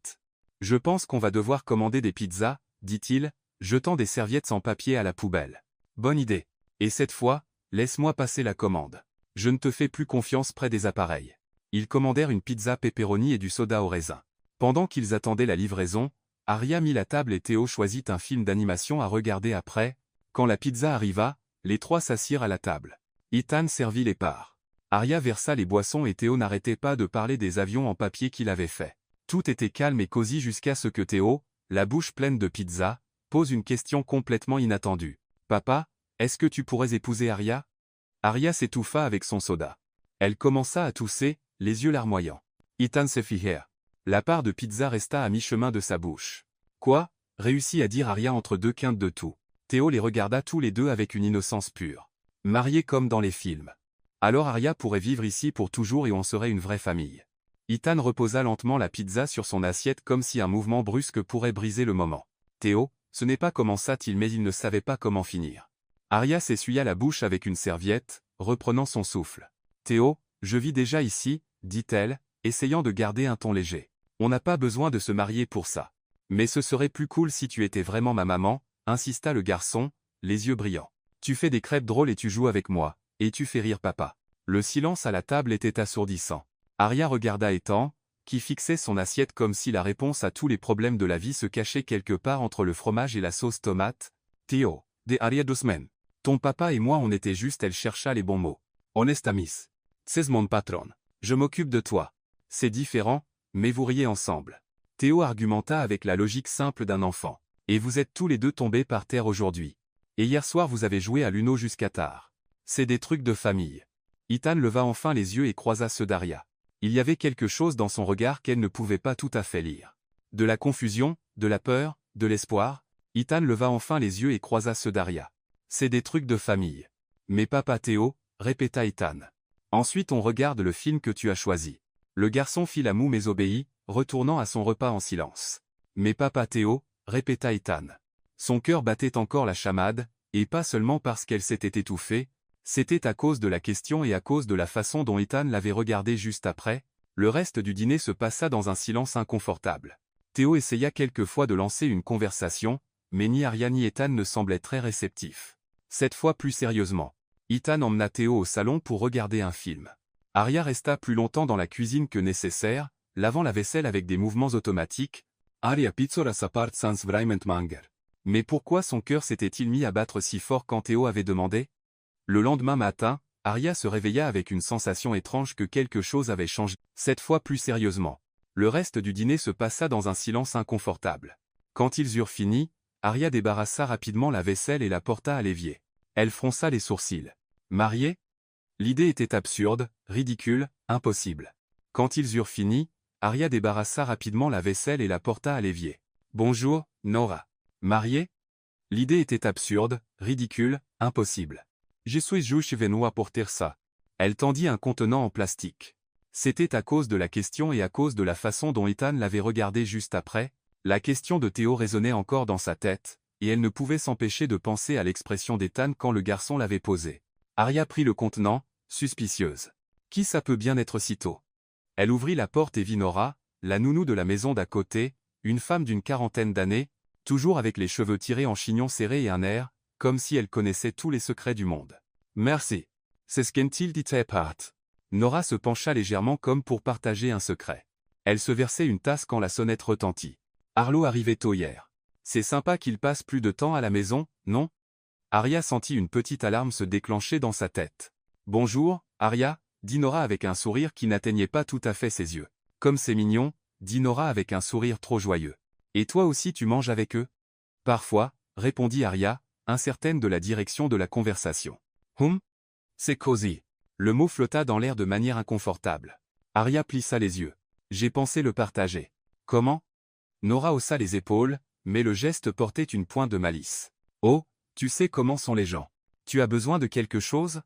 « Je pense qu'on va devoir commander des pizzas, dit-il, jetant des serviettes sans papier à la poubelle. Bonne idée. Et cette fois, laisse-moi passer la commande. Je ne te fais plus confiance près des appareils. » Ils commandèrent une pizza pepperoni et du soda au raisin. Pendant qu'ils attendaient la livraison, Arya mit la table et Théo choisit un film d'animation à regarder après. Quand la pizza arriva, les trois s'assirent à la table. Ethan servit les parts. Arya versa les boissons et Théo n'arrêtait pas de parler des avions en papier qu'il avait fait. Tout était calme et cosy jusqu'à ce que Théo, la bouche pleine de pizza, pose une question complètement inattendue. « Papa, est-ce que tu pourrais épouser Arya ?» Arya s'étouffa avec son soda. Elle commença à tousser, les yeux larmoyants. Ethan se fit rire. La part de pizza resta à mi-chemin de sa bouche. « Quoi ?» réussit à dire Arya entre deux quintes de tout. Théo les regarda tous les deux avec une innocence pure. Mariés comme dans les films. Alors Arya pourrait vivre ici pour toujours et on serait une vraie famille. Ethan reposa lentement la pizza sur son assiette comme si un mouvement brusque pourrait briser le moment. Théo, ce n'est pas commença-t-il mais il ne savait pas comment finir. Arya s'essuya la bouche avec une serviette, reprenant son souffle. Théo, je vis déjà ici, dit-elle, essayant de garder un ton léger. On n'a pas besoin de se marier pour ça. Mais ce serait plus cool si tu étais vraiment ma maman, insista le garçon, les yeux brillants. Tu fais des crêpes drôles et tu joues avec moi, et tu fais rire papa. Le silence à la table était assourdissant. Arya regarda Ethan, qui fixait son assiette comme si la réponse à tous les problèmes de la vie se cachait quelque part entre le fromage et la sauce tomate. Théo, de Arya Dosmen. Ton papa et moi on était juste, elle chercha les bons mots. Honestamis. C'est mon patron. Je m'occupe de toi. C'est différent, mais vous riez ensemble. Théo argumenta avec la logique simple d'un enfant. Et vous êtes tous les deux tombés par terre aujourd'hui. Et hier soir vous avez joué à l'Uno jusqu'à tard. C'est des trucs de famille. Ethan leva enfin les yeux et croisa ceux d'Arya. Il y avait quelque chose dans son regard qu'elle ne pouvait pas tout à fait lire. De la confusion, de la peur, de l'espoir. Ethan leva enfin les yeux et croisa ceux d'Arya. C'est des trucs de famille. Mais papa Théo, répéta Ethan. Ensuite on regarde le film que tu as choisi. Le garçon fit la moue mais obéit, retournant à son repas en silence. Mais papa Théo, répéta Ethan. Son cœur battait encore la chamade, et pas seulement parce qu'elle s'était étouffée, c'était à cause de la question et à cause de la façon dont Ethan l'avait regardé juste après. Le reste du dîner se passa dans un silence inconfortable. Théo essaya quelquefois de lancer une conversation, mais ni Arya ni Ethan ne semblaient très réceptifs. Cette fois plus sérieusement, Ethan emmena Théo au salon pour regarder un film. Arya resta plus longtemps dans la cuisine que nécessaire, lavant la vaisselle avec des mouvements automatiques. Arya pizzora sa part sans vraiment manger. Mais pourquoi son cœur s'était-il mis à battre si fort quand Théo avait demandé? Le lendemain matin, Arya se réveilla avec une sensation étrange que quelque chose avait changé. Cette fois plus sérieusement. Le reste du dîner se passa dans un silence inconfortable. Quand ils eurent fini, Arya débarrassa rapidement la vaisselle et la porta à l'évier. Elle fronça les sourcils. Mariés? L'idée était absurde, ridicule, impossible. Quand ils eurent fini, Arya débarrassa rapidement la vaisselle et la porta à l'évier. Bonjour, Nora. Mariée? L'idée était absurde, ridicule, impossible. Je suis juste venue porter ça. Elle tendit un contenant en plastique. C'était à cause de la question et à cause de la façon dont Ethan l'avait regardé juste après. La question de Théo résonnait encore dans sa tête, et elle ne pouvait s'empêcher de penser à l'expression d'Ethan quand le garçon l'avait posée. Arya prit le contenant, suspicieuse. Qui ça peut bien être si tôt? Elle ouvrit la porte et vit Nora, la nounou de la maison d'à côté, une femme d'une quarantaine d'années, toujours avec les cheveux tirés en chignon serré et un air, comme si elle connaissait tous les secrets du monde. Merci. C'est ce qu'il dit part. Nora se pencha légèrement comme pour partager un secret. Elle se versait une tasse quand la sonnette retentit. Arlo arrivait tôt hier. C'est sympa qu'il passe plus de temps à la maison, non? Arya sentit une petite alarme se déclencher dans sa tête. Bonjour, Arya, dit Nora avec un sourire qui n'atteignait pas tout à fait ses yeux. Comme c'est mignon, dit Nora avec un sourire trop joyeux. Et toi aussi tu manges avec eux? Parfois, répondit Arya, incertaine de la direction de la conversation. C'est cosy. Le mot flotta dans l'air de manière inconfortable. Arya plissa les yeux. J'ai pensé le partager. Comment? Nora haussa les épaules, mais le geste portait une pointe de malice. Oh, tu sais comment sont les gens. Tu as besoin de quelque chose?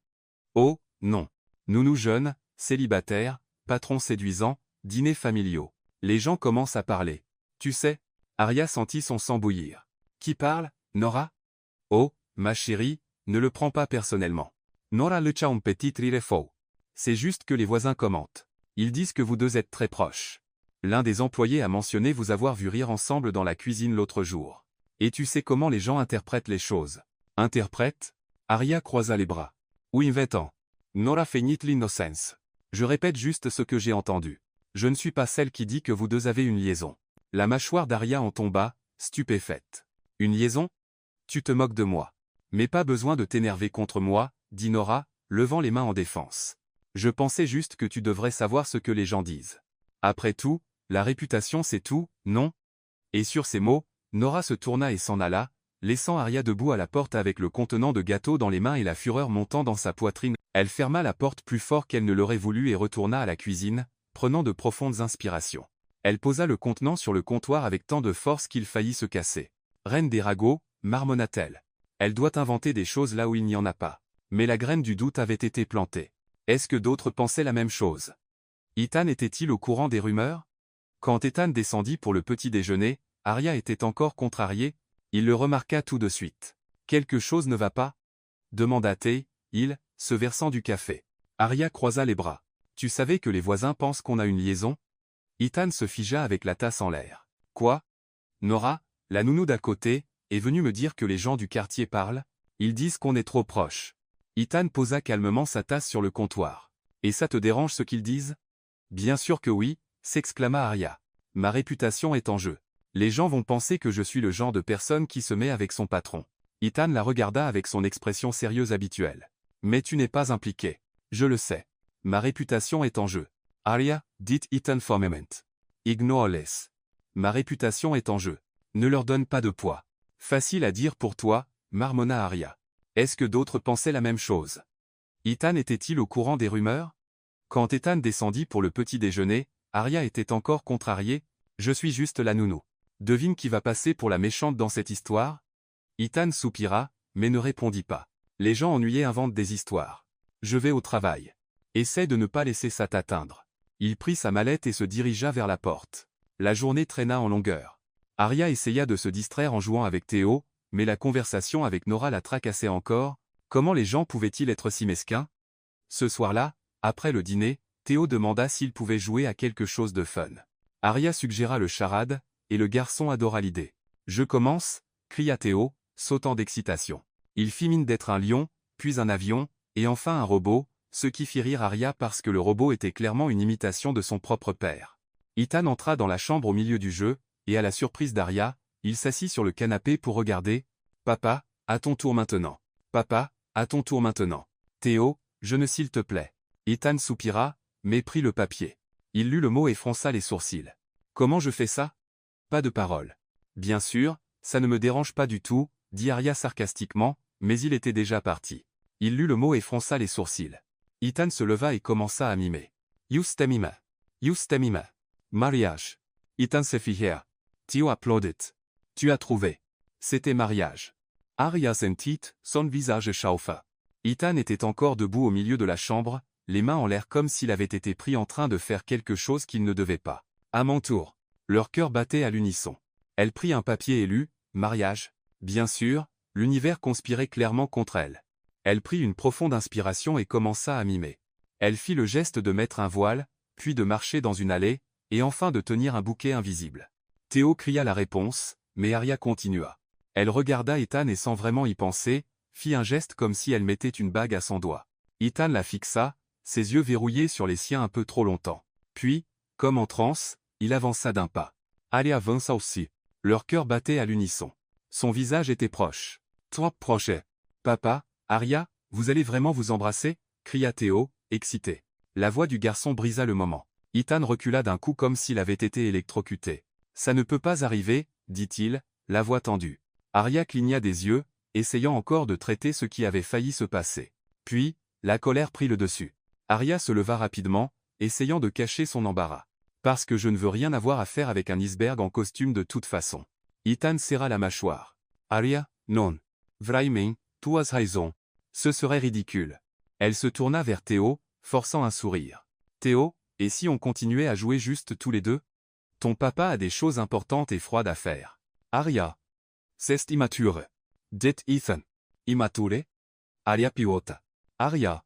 Oh, non. Nounou jeune, célibataire, patron séduisant, dîners familiaux. Les gens commencent à parler. Tu sais? Arya sentit son sang bouillir. Qui parle, Nora? Oh, ma chérie, ne le prends pas personnellement. Nora le tcha un petit rire faux. C'est juste que les voisins commentent. Ils disent que vous deux êtes très proches. L'un des employés a mentionné vous avoir vu rire ensemble dans la cuisine l'autre jour. Et tu sais comment les gens interprètent les choses. Interprètent? Arya croisa les bras. Oui, inventant. Nora feignit l'innocence. Je répète juste ce que j'ai entendu. Je ne suis pas celle qui dit que vous deux avez une liaison. La mâchoire d'Arya en tomba, stupéfaite. Une liaison? Tu te moques de moi. Mais pas besoin de t'énerver contre moi, dit Nora, levant les mains en défense. Je pensais juste que tu devrais savoir ce que les gens disent. Après tout, la réputation c'est tout, non? Et sur ces mots, Nora se tourna et s'en alla, laissant Arya debout à la porte avec le contenant de gâteau dans les mains et la fureur montant dans sa poitrine. Elle ferma la porte plus fort qu'elle ne l'aurait voulu et retourna à la cuisine, prenant de profondes inspirations. Elle posa le contenant sur le comptoir avec tant de force qu'il faillit se casser. Reine des ragots, marmonna-t-elle. Elle doit inventer des choses là où il n'y en a pas. Mais la graine du doute avait été plantée. Est-ce que d'autres pensaient la même chose? Ethan était-il au courant des rumeurs? Quand Ethan descendit pour le petit déjeuner, Arya était encore contrariée, il le remarqua tout de suite. Quelque chose ne va pas? Demanda-t-il, se versant du café. Arya croisa les bras. Tu savais que les voisins pensent qu'on a une liaison? Ethan se figea avec la tasse en l'air. Quoi? Nora, la nounou d'à côté, est venue me dire que les gens du quartier parlent, ils disent qu'on est trop proches. Ethan posa calmement sa tasse sur le comptoir. Et ça te dérange ce qu'ils disent? Bien sûr que oui, s'exclama Arya. Ma réputation est en jeu. Les gens vont penser que je suis le genre de personne qui se met avec son patron. Ethan la regarda avec son expression sérieuse habituelle. Mais tu n'es pas impliqué. Je le sais. Ma réputation est en jeu. Arya, dit Ethan for a moment. Ignore-les. Ma réputation est en jeu. Ne leur donne pas de poids. Facile à dire pour toi, marmonna Arya. Est-ce que d'autres pensaient la même chose? Ethan était-il au courant des rumeurs? Quand Ethan descendit pour le petit déjeuner, Arya était encore contrariée. Je suis juste la nounou. Devine qui va passer pour la méchante dans cette histoire? Ethan soupira, mais ne répondit pas. Les gens ennuyés inventent des histoires. Je vais au travail. Essaie de ne pas laisser ça t'atteindre. Il prit sa mallette et se dirigea vers la porte. La journée traîna en longueur. Arya essaya de se distraire en jouant avec Théo, mais la conversation avec Nora la tracassait encore. Comment les gens pouvaient-ils être si mesquins? Ce soir-là, après le dîner, Théo demanda s'il pouvait jouer à quelque chose de fun. Arya suggéra le charade, et le garçon adora l'idée. Je commence, cria Théo, sautant d'excitation. Il fit mine d'être un lion, puis un avion, et enfin un robot, ce qui fit rire Arya parce que le robot était clairement une imitation de son propre père. Ethan entra dans la chambre au milieu du jeu, et à la surprise d'Arya, il s'assit sur le canapé pour regarder. Papa, à ton tour maintenant. Papa, à ton tour maintenant. Théo, je ne s'il te plaît. Ethan soupira, mais prit le papier. Il lut le mot et fronça les sourcils. Comment je fais ça? Pas de parole. Bien sûr, ça ne me dérange pas du tout, dit Arya sarcastiquement, mais il était déjà parti. Il lut le mot et fronça les sourcils. Ethan se leva et commença à mimer. Justemima. Justemima. Mariage. Ethan se fit here. Théo applaudit. Tu as trouvé. C'était mariage. Arya sentit son visage chauffa. Ethan était encore debout au milieu de la chambre, les mains en l'air comme s'il avait été pris en train de faire quelque chose qu'il ne devait pas. À mon tour. Leur cœur battait à l'unisson. Elle prit un papier et lut, mariage. Bien sûr, l'univers conspirait clairement contre elle. Elle prit une profonde inspiration et commença à mimer. Elle fit le geste de mettre un voile, puis de marcher dans une allée, et enfin de tenir un bouquet invisible. Théo cria la réponse, mais Arya continua. Elle regarda Ethan et sans vraiment y penser, fit un geste comme si elle mettait une bague à son doigt. Ethan la fixa, ses yeux verrouillés sur les siens un peu trop longtemps. Puis, comme en transe, il avança d'un pas. Arya avança aussi. Leur cœur battait à l'unisson. Son visage était proche. Trop proche. Papa, Arya, vous allez vraiment vous embrasser? Cria Théo, excité. La voix du garçon brisa le moment. Ethan recula d'un coup comme s'il avait été électrocuté. Ça ne peut pas arriver, dit-il, la voix tendue. Arya cligna des yeux, essayant encore de traiter ce qui avait failli se passer. Puis, la colère prit le dessus. Arya se leva rapidement, essayant de cacher son embarras. Parce que je ne veux rien avoir à faire avec un iceberg en costume de toute façon. Ethan serra la mâchoire. Arya, non. Vraiment, tu as raison. Ce serait ridicule. Elle se tourna vers Théo, forçant un sourire. Théo, et si on continuait à jouer juste tous les deux? Ton papa a des choses importantes et froides à faire. Arya. C'est immature. Dit Ethan. Immature? Arya pivota. Arya.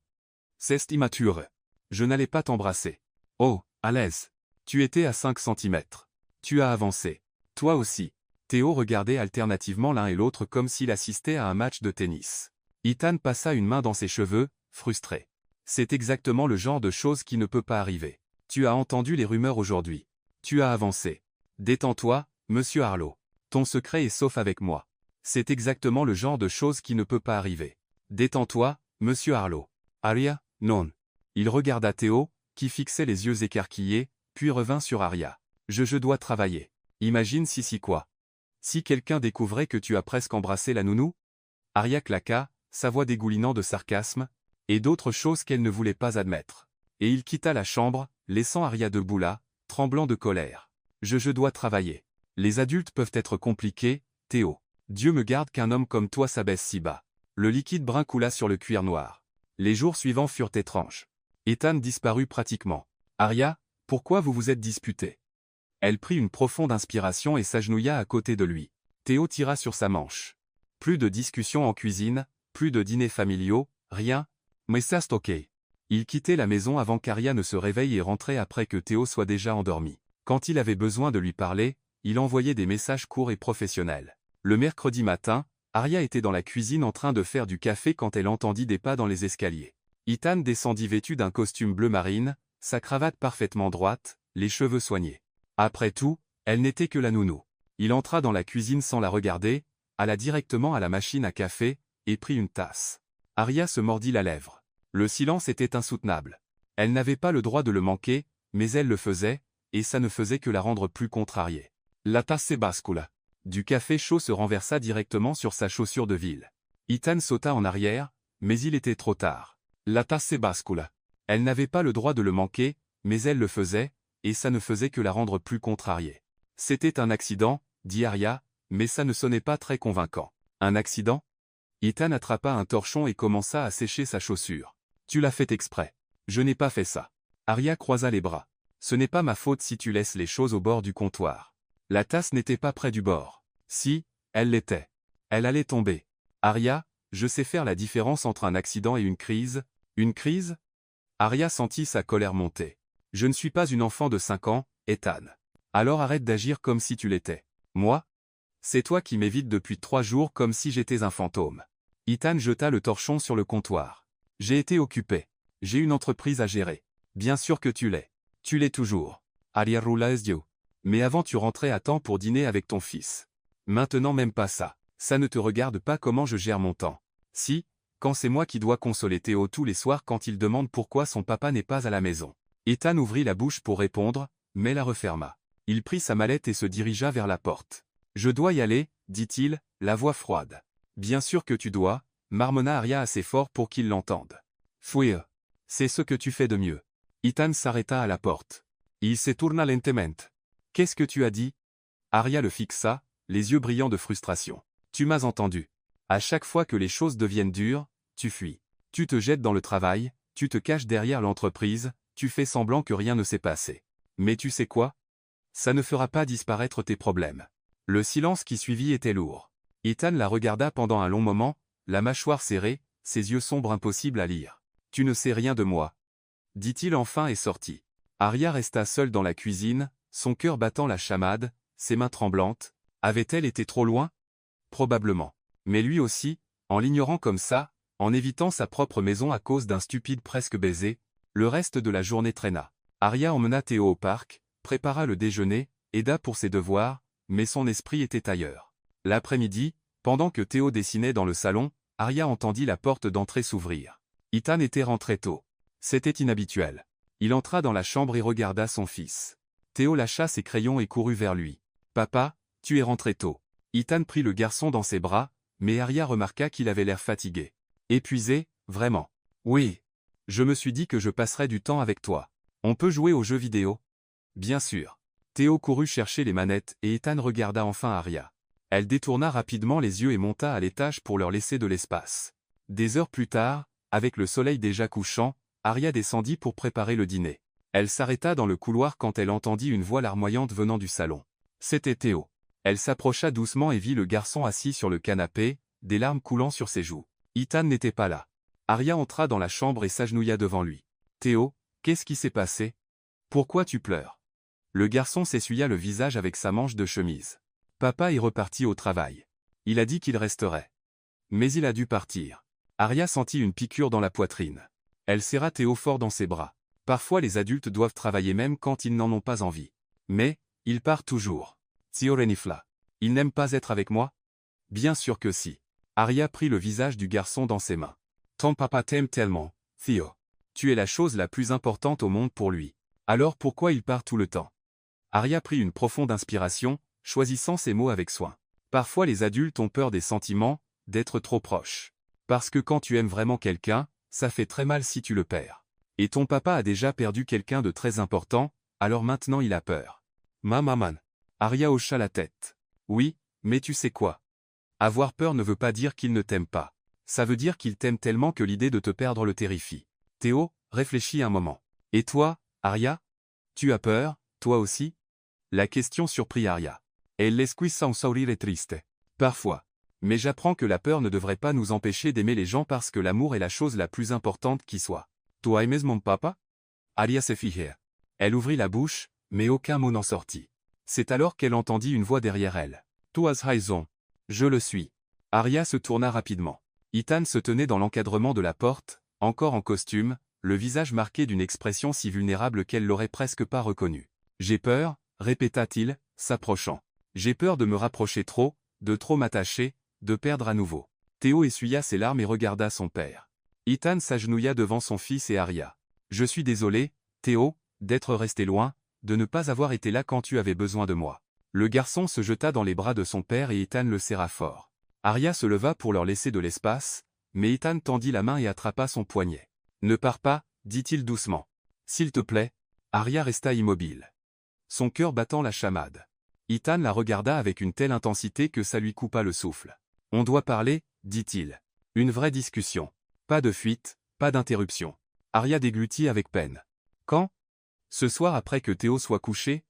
C'est immature. Je n'allais pas t'embrasser. Oh, à l'aise. Tu étais à 5 centimètres. Tu as avancé. Toi aussi. Théo regardait alternativement l'un et l'autre comme s'il assistait à un match de tennis. Ethan passa une main dans ses cheveux, frustré. C'est exactement le genre de chose qui ne peut pas arriver. Tu as entendu les rumeurs aujourd'hui. Tu as avancé. Détends-toi, monsieur Harlow. Ton secret est sauf avec moi. C'est exactement le genre de chose qui ne peut pas arriver. Détends-toi, monsieur Harlow. Arya, non. Il regarda Théo, qui fixait les yeux écarquillés, puis revint sur Arya. Je dois travailler. Imagine si quoi. Si quelqu'un découvrait que tu as presque embrassé la nounou? Arya claqua, sa voix dégoulinant de sarcasme, et d'autres choses qu'elle ne voulait pas admettre. Et il quitta la chambre, laissant Arya debout là, tremblant de colère. Je dois travailler. Les adultes peuvent être compliqués, Théo. Dieu me garde qu'un homme comme toi s'abaisse si bas. Le liquide brun coula sur le cuir noir. Les jours suivants furent étranges. Ethan disparut pratiquement. Arya, pourquoi vous vous êtes disputés? Elle prit une profonde inspiration et s'agenouilla à côté de lui. Théo tira sur sa manche. Plus de discussions en cuisine, plus de dîners familiaux, rien. Mais ça c'est ok. Il quittait la maison avant qu'Arya ne se réveille et rentrait après que Théo soit déjà endormi. Quand il avait besoin de lui parler, il envoyait des messages courts et professionnels. Le mercredi matin, Arya était dans la cuisine en train de faire du café quand elle entendit des pas dans les escaliers. Ethan descendit vêtu d'un costume bleu marine, sa cravate parfaitement droite, les cheveux soignés. Après tout, elle n'était que la nounou. Il entra dans la cuisine sans la regarder, alla directement à la machine à café, et prit une tasse. Arya se mordit la lèvre. Le silence était insoutenable. Elle n'avait pas le droit de le manquer, mais elle le faisait, et ça ne faisait que la rendre plus contrariée. La tasse bascula. Du café chaud se renversa directement sur sa chaussure de ville. Ethan sauta en arrière, mais il était trop tard. La tasse bascula. Elle n'avait pas le droit de le manquer, mais elle le faisait, et ça ne faisait que la rendre plus contrariée. C'était un accident, dit Arya, mais ça ne sonnait pas très convaincant. Un accident? Ethan attrapa un torchon et commença à sécher sa chaussure. Tu l'as fait exprès. Je n'ai pas fait ça. Arya croisa les bras. Ce n'est pas ma faute si tu laisses les choses au bord du comptoir. La tasse n'était pas près du bord. Si, elle l'était. Elle allait tomber. Arya, je sais faire la différence entre un accident et une crise. Une crise? Arya sentit sa colère monter. Je ne suis pas une enfant de 5 ans, Ethan. Alors arrête d'agir comme si tu l'étais. Moi? C'est toi qui m'évites depuis 3 jours comme si j'étais un fantôme. Ethan jeta le torchon sur le comptoir. J'ai été occupé. J'ai une entreprise à gérer. Bien sûr que tu l'es. Tu l'es toujours. Arya roula les yeux. Mais avant tu rentrais à temps pour dîner avec ton fils. Maintenant même pas ça. Ça ne te regarde pas comment je gère mon temps. Si, quand c'est moi qui dois consoler Théo tous les soirs quand il demande pourquoi son papa n'est pas à la maison. Ethan ouvrit la bouche pour répondre, mais la referma. Il prit sa mallette et se dirigea vers la porte. Je dois y aller, dit-il, la voix froide. Bien sûr que tu dois, marmonna Arya assez fort pour qu'il l'entende. Fouille. C'est ce que tu fais de mieux. Ethan s'arrêta à la porte. Il se tourna lentement. Qu'est-ce que tu as dit? Arya le fixa, les yeux brillants de frustration. Tu m'as entendu. À chaque fois que les choses deviennent dures, tu fuis. Tu te jettes dans le travail, tu te caches derrière l'entreprise, tu fais semblant que rien ne s'est passé. Mais tu sais quoi? Ça ne fera pas disparaître tes problèmes. Le silence qui suivit était lourd. Ethan la regarda pendant un long moment, la mâchoire serrée, ses yeux sombres impossibles à lire. Tu ne sais rien de moi, dit-il enfin et sortit. Arya resta seule dans la cuisine, son cœur battant la chamade, ses mains tremblantes. Avait-elle été trop loin? Probablement. Mais lui aussi, en l'ignorant comme ça, en évitant sa propre maison à cause d'un stupide presque baiser, le reste de la journée traîna. Arya emmena Théo au parc, prépara le déjeuner, aida pour ses devoirs, mais son esprit était ailleurs. L'après-midi, pendant que Théo dessinait dans le salon, Arya entendit la porte d'entrée s'ouvrir. Ethan était rentré tôt. C'était inhabituel. Il entra dans la chambre et regarda son fils. Théo lâcha ses crayons et courut vers lui. « Papa, tu es rentré tôt. » Ethan prit le garçon dans ses bras, mais Arya remarqua qu'il avait l'air fatigué. Épuisé, vraiment. « Oui. Je me suis dit que je passerais du temps avec toi. On peut jouer aux jeux vidéo ? » « Bien sûr. » Théo courut chercher les manettes et Ethan regarda enfin Arya. Elle détourna rapidement les yeux et monta à l'étage pour leur laisser de l'espace. Des heures plus tard, avec le soleil déjà couchant, Arya descendit pour préparer le dîner. Elle s'arrêta dans le couloir quand elle entendit une voix larmoyante venant du salon. C'était Théo. Elle s'approcha doucement et vit le garçon assis sur le canapé, des larmes coulant sur ses joues. Ethan n'était pas là. Arya entra dans la chambre et s'agenouilla devant lui. « Théo, qu'est-ce qui s'est passé ? Pourquoi tu pleures ?» Le garçon s'essuya le visage avec sa manche de chemise. Papa est reparti au travail. Il a dit qu'il resterait. Mais il a dû partir. Arya sentit une piqûre dans la poitrine. Elle serra Théo fort dans ses bras. Parfois les adultes doivent travailler même quand ils n'en ont pas envie. Mais, il part toujours. Théo renifla. Il n'aime pas être avec moi ? Bien sûr que si. Arya prit le visage du garçon dans ses mains. Ton papa t'aime tellement, Théo. Tu es la chose la plus importante au monde pour lui. Alors pourquoi il part tout le temps ? Arya prit une profonde inspiration, choisissant ses mots avec soin. Parfois les adultes ont peur des sentiments, d'être trop proches. Parce que quand tu aimes vraiment quelqu'un, ça fait très mal si tu le perds. Et ton papa a déjà perdu quelqu'un de très important, alors maintenant il a peur. Maman. Arya hocha la tête. Oui, mais tu sais quoi ? Avoir peur ne veut pas dire qu'il ne t'aime pas. Ça veut dire qu'il t'aime tellement que l'idée de te perdre le terrifie. Théo, réfléchis un moment. Et toi, Arya ? Tu as peur, toi aussi ? La question surprit Arya. Elle l'esquisse sans sourire triste. Parfois. Mais j'apprends que la peur ne devrait pas nous empêcher d'aimer les gens parce que l'amour est la chose la plus importante qui soit. Toi aimes mon papa ? Arya se figea. Elle ouvrit la bouche, mais aucun mot n'en sortit. C'est alors qu'elle entendit une voix derrière elle. Tu as raison. Je le suis. Arya se tourna rapidement. Ethan se tenait dans l'encadrement de la porte, encore en costume, le visage marqué d'une expression si vulnérable qu'elle l'aurait presque pas reconnu. J'ai peur, répéta-t-il, s'approchant. J'ai peur de me rapprocher trop, de trop m'attacher, de perdre à nouveau. Théo essuya ses larmes et regarda son père. Ethan s'agenouilla devant son fils et Arya. Je suis désolé, Théo, d'être resté loin, de ne pas avoir été là quand tu avais besoin de moi. Le garçon se jeta dans les bras de son père et Ethan le serra fort. Arya se leva pour leur laisser de l'espace, mais Ethan tendit la main et attrapa son poignet. Ne pars pas, dit-il doucement. S'il te plaît. Arya resta immobile. Son cœur battant la chamade. Ethan la regarda avec une telle intensité que ça lui coupa le souffle. On doit parler, dit-il. Une vraie discussion. Pas de fuite, pas d'interruption. Arya déglutit avec peine. Quand ? Ce soir après que Théo soit couché ?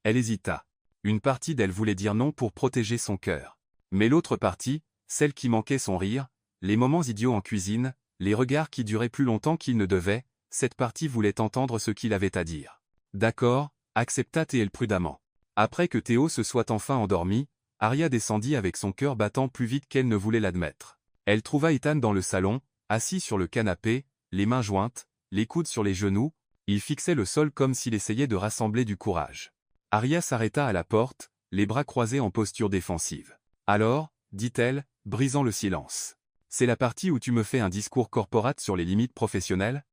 Elle hésita. Une partie d'elle voulait dire non pour protéger son cœur. Mais l'autre partie, celle qui manquait son rire, les moments idiots en cuisine, les regards qui duraient plus longtemps qu'ils ne devaient, cette partie voulait entendre ce qu'il avait à dire. D'accord, accepta Théo prudemment. Après que Théo se soit enfin endormi, Arya descendit avec son cœur battant plus vite qu'elle ne voulait l'admettre. Elle trouva Ethan dans le salon, assis sur le canapé, les mains jointes, les coudes sur les genoux, il fixait le sol comme s'il essayait de rassembler du courage. Arya s'arrêta à la porte, les bras croisés en posture défensive. Alors, dit-elle, brisant le silence. C'est la partie où tu me fais un discours corporate sur les limites professionnelles ?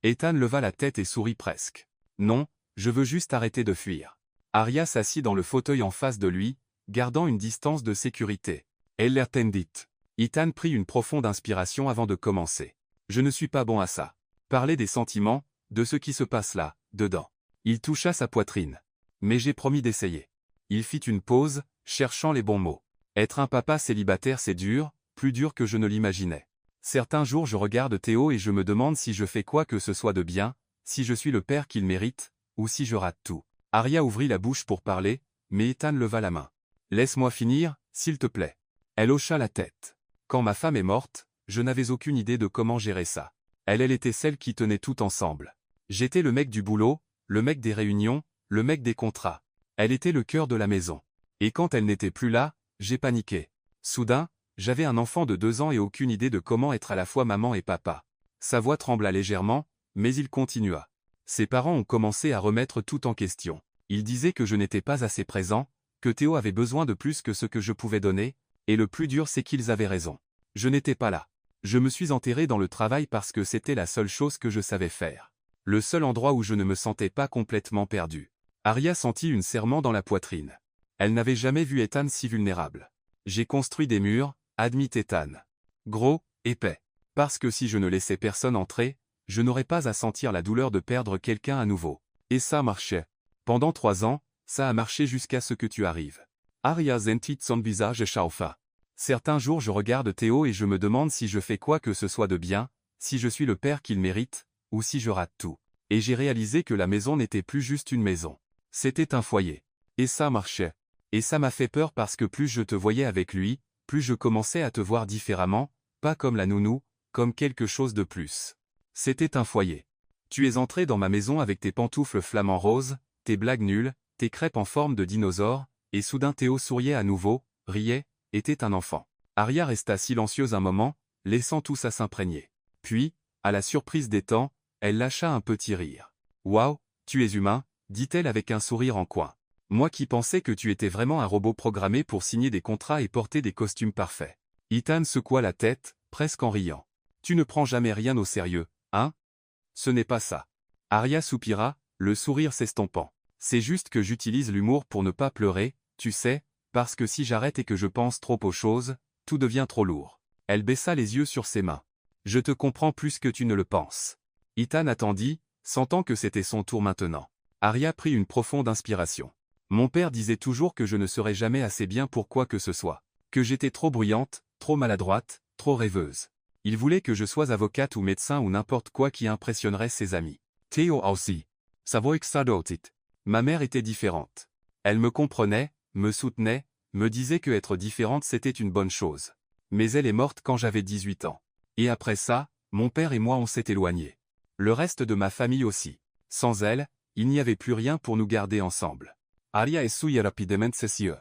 Ethan leva la tête et sourit presque. Non, je veux juste arrêter de fuir. Arya s'assit dans le fauteuil en face de lui, gardant une distance de sécurité. Elle l'attendit. Ethan prit une profonde inspiration avant de commencer. Je ne suis pas bon à ça. Parler des sentiments, de ce qui se passe là, dedans. Il toucha sa poitrine. Mais j'ai promis d'essayer. Il fit une pause, cherchant les bons mots. Être un papa célibataire c'est dur, plus dur que je ne l'imaginais. Certains jours je regarde Théo et je me demande si je fais quoi que ce soit de bien, si je suis le père qu'il mérite, ou si je rate tout. Arya ouvrit la bouche pour parler, mais Ethan leva la main. Laisse-moi finir, s'il te plaît. Elle hocha la tête. Quand ma femme est morte, je n'avais aucune idée de comment gérer ça. Elle était celle qui tenait tout ensemble. J'étais le mec du boulot, le mec des réunions, le mec des contrats. Elle était le cœur de la maison. Et quand elle n'était plus là, j'ai paniqué. Soudain, j'avais un enfant de 2 ans et aucune idée de comment être à la fois maman et papa. Sa voix trembla légèrement, mais il continua. Ses parents ont commencé à remettre tout en question. Ils disaient que je n'étais pas assez présent, que Théo avait besoin de plus que ce que je pouvais donner, et le plus dur c'est qu'ils avaient raison. Je n'étais pas là. Je me suis enterré dans le travail parce que c'était la seule chose que je savais faire. Le seul endroit où je ne me sentais pas complètement perdu. Arya sentit une serrement dans la poitrine. Elle n'avait jamais vu Ethan si vulnérable. J'ai construit des murs, admit Ethan. Gros, épais. Parce que si je ne laissais personne entrer, je n'aurais pas à sentir la douleur de perdre quelqu'un à nouveau. Et ça marchait. Pendant 3 ans, ça a marché jusqu'à ce que tu arrives. Arya sentit son visage chauffa. Certains jours je regarde Théo et je me demande si je fais quoi que ce soit de bien, si je suis le père qu'il mérite, ou si je rate tout. Et j'ai réalisé que la maison n'était plus juste une maison. C'était un foyer. Et ça marchait. Et ça m'a fait peur parce que plus je te voyais avec lui, plus je commençais à te voir différemment, pas comme la nounou, comme quelque chose de plus. C'était un foyer. Tu es entré dans ma maison avec tes pantoufles flamants roses, tes blagues nulles, tes crêpes en forme de dinosaure, et soudain Théo souriait à nouveau, riait, était un enfant. Arya resta silencieuse un moment, laissant tout ça s'imprégner. Puis, à la surprise des temps, elle lâcha un petit rire. « Waouh, tu es humain », dit-elle avec un sourire en coin. « Moi qui pensais que tu étais vraiment un robot programmé pour signer des contrats et porter des costumes parfaits. » Ethan secoua la tête, presque en riant. « Tu ne prends jamais rien au sérieux, hein? Ce n'est pas ça. » Arya soupira, le sourire s'estompant. « C'est juste que j'utilise l'humour pour ne pas pleurer, tu sais, parce que si j'arrête et que je pense trop aux choses, tout devient trop lourd. » Elle baissa les yeux sur ses mains. « Je te comprends plus que tu ne le penses. » Ethan attendit, sentant que c'était son tour maintenant. Arya prit une profonde inspiration. « Mon père disait toujours que je ne serais jamais assez bien pour quoi que ce soit. Que j'étais trop bruyante, trop maladroite, trop rêveuse. Il voulait que je sois avocate ou médecin ou n'importe quoi qui impressionnerait ses amis. Théo aussi. Savoy Xadotit. Ma mère était différente. Elle me comprenait, me soutenait, me disait que être différente c'était une bonne chose. Mais elle est morte quand j'avais 18 ans. Et après ça, mon père et moi on s'est éloignés. Le reste de ma famille aussi. Sans elle, il n'y avait plus rien pour nous garder ensemble. Arya et Souya rapidement ses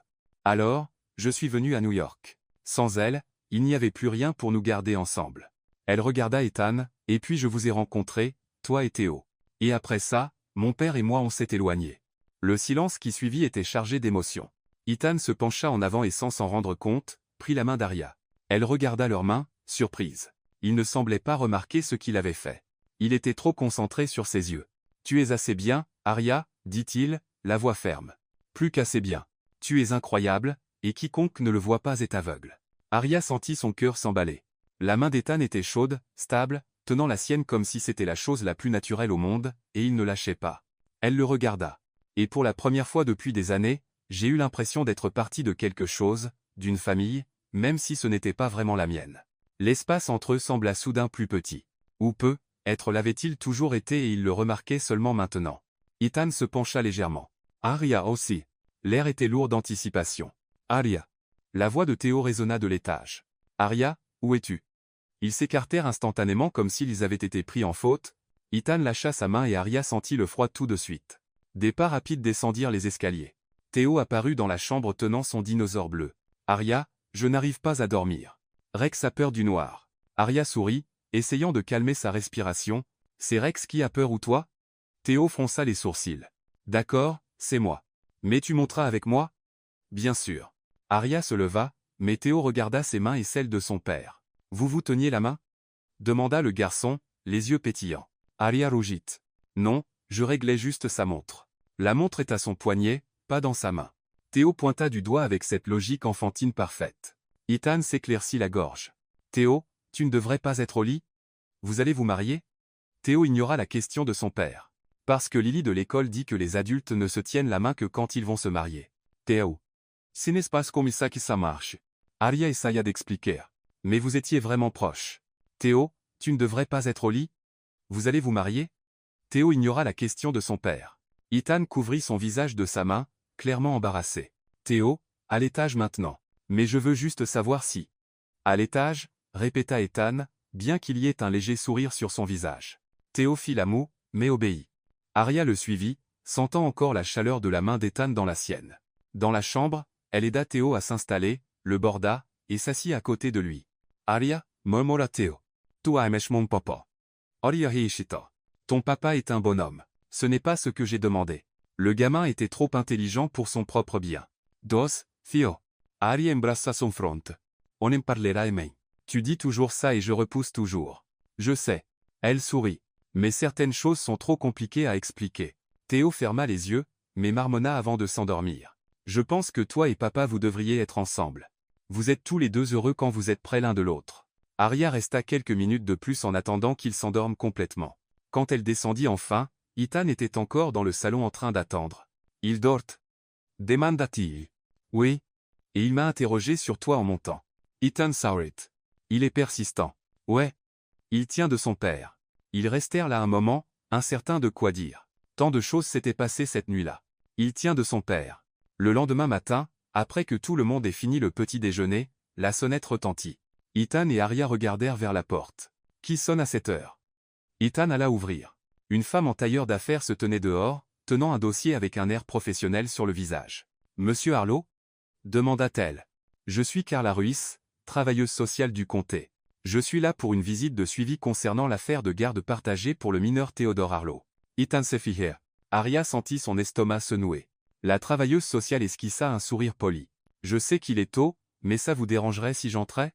Alors, je suis venu à New York. Sans elle, il n'y avait plus rien pour nous garder ensemble. Elle regarda Ethan, et puis je vous ai rencontrés, toi et Théo. Et après ça, mon père et moi on s'est éloignés. Le silence qui suivit était chargé d'émotions. Ethan se pencha en avant et sans s'en rendre compte, prit la main d'Arya. Elle regarda leurs mains, surprise. Il ne semblait pas remarquer ce qu'il avait fait. Il était trop concentré sur ses yeux. « Tu es assez bien, Arya, dit-il, la voix ferme. Plus qu'assez bien. Tu es incroyable, et quiconque ne le voit pas est aveugle. » Arya sentit son cœur s'emballer. La main d'Ethan était chaude, stable, tenant la sienne comme si c'était la chose la plus naturelle au monde, et il ne lâchait pas. Elle le regarda. Et pour la première fois depuis des années, j'ai eu l'impression d'être partie de quelque chose, d'une famille, même si ce n'était pas vraiment la mienne. L'espace entre eux sembla soudain plus petit. Ou peu, être l'avait-il toujours été et il le remarquait seulement maintenant. Ethan se pencha légèrement. Arya aussi. L'air était lourd d'anticipation. Arya. La voix de Théo résonna de l'étage. Arya, où es-tu? Ils s'écartèrent instantanément comme s'ils avaient été pris en faute. Ethan lâcha sa main et Arya sentit le froid tout de suite. Des pas rapides descendirent les escaliers. Théo apparut dans la chambre tenant son dinosaure bleu. Arya, je n'arrive pas à dormir. Rex a peur du noir. Arya sourit, essayant de calmer sa respiration. C'est Rex qui a peur ou toi? Théo fronça les sourcils. D'accord, c'est moi. Mais tu monteras avec moi? Bien sûr. Arya se leva, mais Théo regarda ses mains et celles de son père. Vous vous teniez la main? Demanda le garçon, les yeux pétillants. Arya rougit. Non, je réglais juste sa montre. La montre est à son poignet, pas dans sa main. Théo pointa du doigt avec cette logique enfantine parfaite. Ethan s'éclaircit la gorge. Théo, tu ne devrais pas être au lit? Vous allez vous marier? Théo ignora la question de son père. Parce que Lily de l'école dit que les adultes ne se tiennent la main que quand ils vont se marier. Théo. Ce n'est pas comme ça que ça marche. Arya essaya d'expliquer. Mais vous étiez vraiment proches. Théo, tu ne devrais pas être au lit? Vous allez vous marier? Théo ignora la question de son père. Ethan couvrit son visage de sa main, clairement embarrassé. Théo, à l'étage maintenant. Mais je veux juste savoir si. À l'étage, répéta Ethan, bien qu'il y ait un léger sourire sur son visage. Théo fit la moue, mais obéit. Arya le suivit, sentant encore la chaleur de la main d'Ethan dans la sienne. Dans la chambre, elle aida Théo à s'installer, le borda, et s'assit à côté de lui. Arya, murmura Théo. Tu aimes mon papa. Arya hiishita. Ton papa est un bonhomme. Ce n'est pas ce que j'ai demandé. Le gamin était trop intelligent pour son propre bien. Dos, Theo. Aria embrassa son front. On en parlera demain. Tu dis toujours ça et je repousse toujours. Je sais. Elle sourit. Mais certaines choses sont trop compliquées à expliquer. Théo ferma les yeux, mais marmonna avant de s'endormir. Je pense que toi et papa vous devriez être ensemble. Vous êtes tous les deux heureux quand vous êtes près l'un de l'autre. Aria resta quelques minutes de plus en attendant qu'il s'endorme complètement. Quand elle descendit enfin, Ethan était encore dans le salon en train d'attendre. Il dort? Demanda-t-il. Oui. Et il m'a interrogé sur toi en montant. Ethan Saurit. Il est persistant. Ouais. Il tient de son père. Ils restèrent là un moment, incertains de quoi dire. Tant de choses s'étaient passées cette nuit-là. Il tient de son père. Le lendemain matin, après que tout le monde ait fini le petit déjeuner, la sonnette retentit. Ethan et Aria regardèrent vers la porte. Qui sonne à cette heure? Ethan alla ouvrir. Une femme en tailleur d'affaires se tenait dehors, tenant un dossier avec un air professionnel sur le visage. Monsieur Harlow? Demanda-t-elle. Je suis Carla Ruiz, travailleuse sociale du comté. Je suis là pour une visite de suivi concernant l'affaire de garde partagée pour le mineur Theodore Harlow. Ethan se fit rire. Aria sentit son estomac se nouer. La travailleuse sociale esquissa un sourire poli. Je sais qu'il est tôt, mais ça vous dérangerait si j'entrais?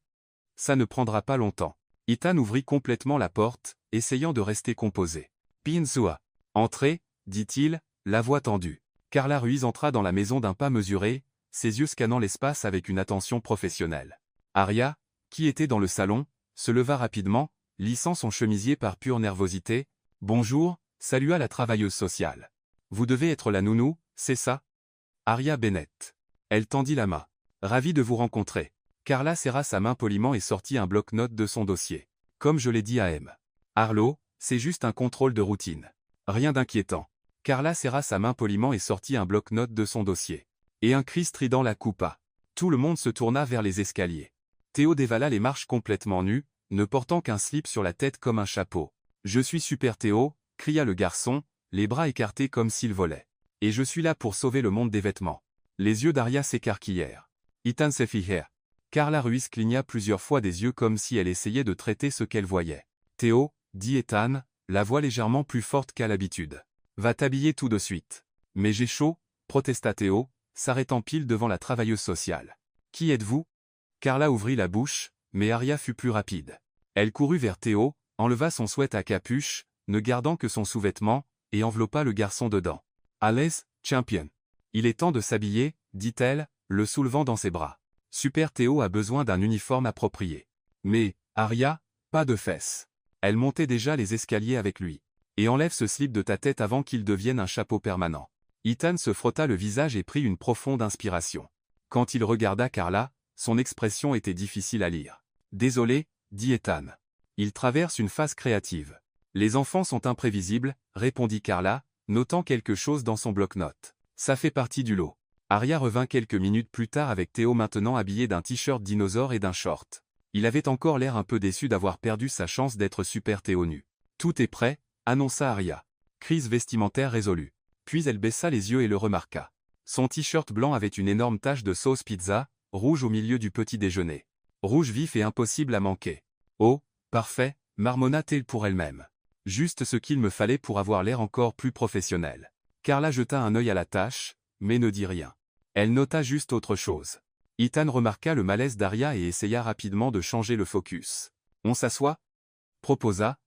Ça ne prendra pas longtemps. Ethan ouvrit complètement la porte, essayant de rester composé. Pinzua. Entrez, dit-il, la voix tendue. Carla Ruiz entra dans la maison d'un pas mesuré, ses yeux scannant l'espace avec une attention professionnelle. Aria, qui était dans le salon, se leva rapidement, lissant son chemisier par pure nervosité. Bonjour, salua la travailleuse sociale. Vous devez être la nounou, c'est ça? Aria Bennett. Elle tendit la main. Ravi de vous rencontrer. Carla serra sa main poliment et sortit un bloc-notes de son dossier. Comme je l'ai dit à M. Harlow, c'est juste un contrôle de routine. Rien d'inquiétant. Carla serra sa main poliment et sortit un bloc-notes de son dossier. Et un cri strident la coupa. Tout le monde se tourna vers les escaliers. Théo dévala les marches complètement nu, ne portant qu'un slip sur la tête comme un chapeau. Je suis super Théo, cria le garçon, les bras écartés comme s'il volait. Et je suis là pour sauver le monde des vêtements. Les yeux d'Aria s'écarquillèrent. Ethan se fit rire. Carla Ruiz cligna plusieurs fois des yeux comme si elle essayait de traiter ce qu'elle voyait. Théo, dit Ethan, la voix légèrement plus forte qu'à l'habitude. Va t'habiller tout de suite. Mais j'ai chaud, protesta Théo, s'arrêtant pile devant la travailleuse sociale. Qui êtes-vous? Carla ouvrit la bouche, mais Aria fut plus rapide. Elle courut vers Théo, enleva son sweat à capuche, ne gardant que son sous-vêtement, et enveloppa le garçon dedans. À l'aise, champion. Il est temps de s'habiller, dit-elle, le soulevant dans ses bras. Super Théo a besoin d'un uniforme approprié. Mais, Aria, pas de fesses. Elle montait déjà les escaliers avec lui. Et enlève ce slip de ta tête avant qu'il devienne un chapeau permanent. Ethan se frotta le visage et prit une profonde inspiration. Quand il regarda Carla, son expression était difficile à lire. Désolé, dit Ethan. Il traverse une phase créative. Les enfants sont imprévisibles, répondit Carla, notant quelque chose dans son bloc-notes. Ça fait partie du lot. Aria revint quelques minutes plus tard avec Théo maintenant habillé d'un t-shirt dinosaure et d'un short. Il avait encore l'air un peu déçu d'avoir perdu sa chance d'être super Théo nu. Tout est prêt, annonça Aria. Crise vestimentaire résolue. Puis elle baissa les yeux et le remarqua. Son t-shirt blanc avait une énorme tache de sauce pizza, rouge au milieu du petit déjeuner. Rouge vif et impossible à manquer. Oh, parfait, marmonna-t-elle pour elle-même. Juste ce qu'il me fallait pour avoir l'air encore plus professionnel. Carla jeta un œil à la tache, mais ne dit rien. Elle nota juste autre chose. Ethan remarqua le malaise d'Aria et essaya rapidement de changer le focus. On s'assoit? Proposa,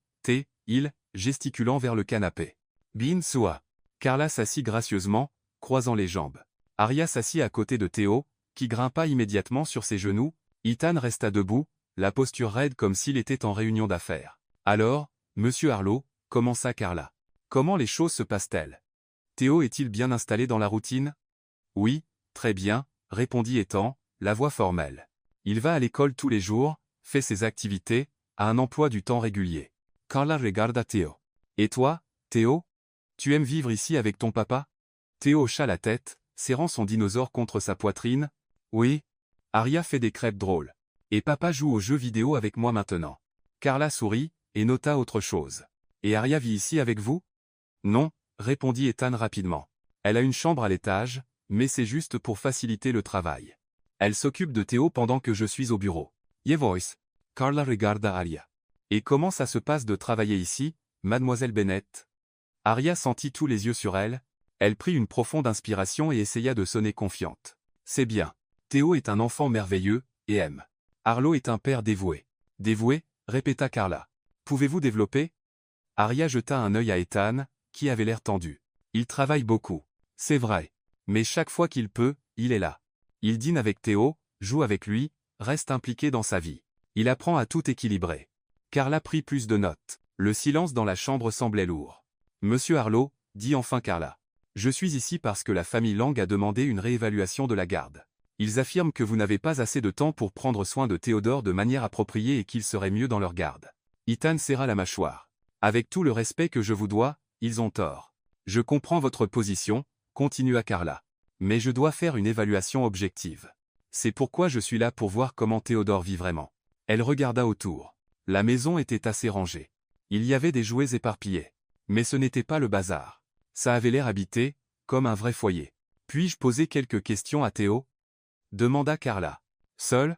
il, gesticulant vers le canapé. Bin Sua. Carla s'assit gracieusement, croisant les jambes. Aria s'assit à côté de Théo, qui grimpa immédiatement sur ses genoux. Ethan resta debout, la posture raide comme s'il était en réunion d'affaires. Alors, Monsieur Harlow, commença Carla. Comment les choses se passent-elles? Théo est-il bien installé dans la routine? Oui, très bien, répondit Ethan, la voix formelle. Il va à l'école tous les jours, fait ses activités, a un emploi du temps régulier. Carla regarda Théo. Et toi, Théo? Tu aimes vivre ici avec ton papa? Théo hocha la tête, serrant son dinosaure contre sa poitrine. Oui. Aria fait des crêpes drôles. Et papa joue aux jeux vidéo avec moi maintenant. Carla sourit, et nota autre chose. Et Aria vit ici avec vous? Non, répondit Ethan rapidement. Elle a une chambre à l'étage, mais c'est juste pour faciliter le travail. Elle s'occupe de Théo pendant que je suis au bureau. Ye voice. Carla regarda Aria. Et comment ça se passe de travailler ici, mademoiselle Bennett? Aria sentit tous les yeux sur elle. Elle prit une profonde inspiration et essaya de sonner confiante. C'est bien. Théo est un enfant merveilleux, et aime. Arlo est un père dévoué. Dévoué, répéta Carla. Pouvez-vous développer? Arya jeta un œil à Ethan, qui avait l'air tendu. Il travaille beaucoup. C'est vrai. Mais chaque fois qu'il peut, il est là. Il dîne avec Théo, joue avec lui, reste impliqué dans sa vie. Il apprend à tout équilibrer. Carla prit plus de notes. Le silence dans la chambre semblait lourd. Monsieur Arlo, dit enfin Carla. Je suis ici parce que la famille Lang a demandé une réévaluation de la garde. Ils affirment que vous n'avez pas assez de temps pour prendre soin de Théodore de manière appropriée et qu'il serait mieux dans leur garde. Ethan serra la mâchoire. Avec tout le respect que je vous dois, ils ont tort. Je comprends votre position, continua Carla. Mais je dois faire une évaluation objective. C'est pourquoi je suis là pour voir comment Théodore vit vraiment. Elle regarda autour. La maison était assez rangée. Il y avait des jouets éparpillés. Mais ce n'était pas le bazar. Ça avait l'air habité, comme un vrai foyer. Puis-je poser quelques questions à Théo? Demanda Carla. Seul?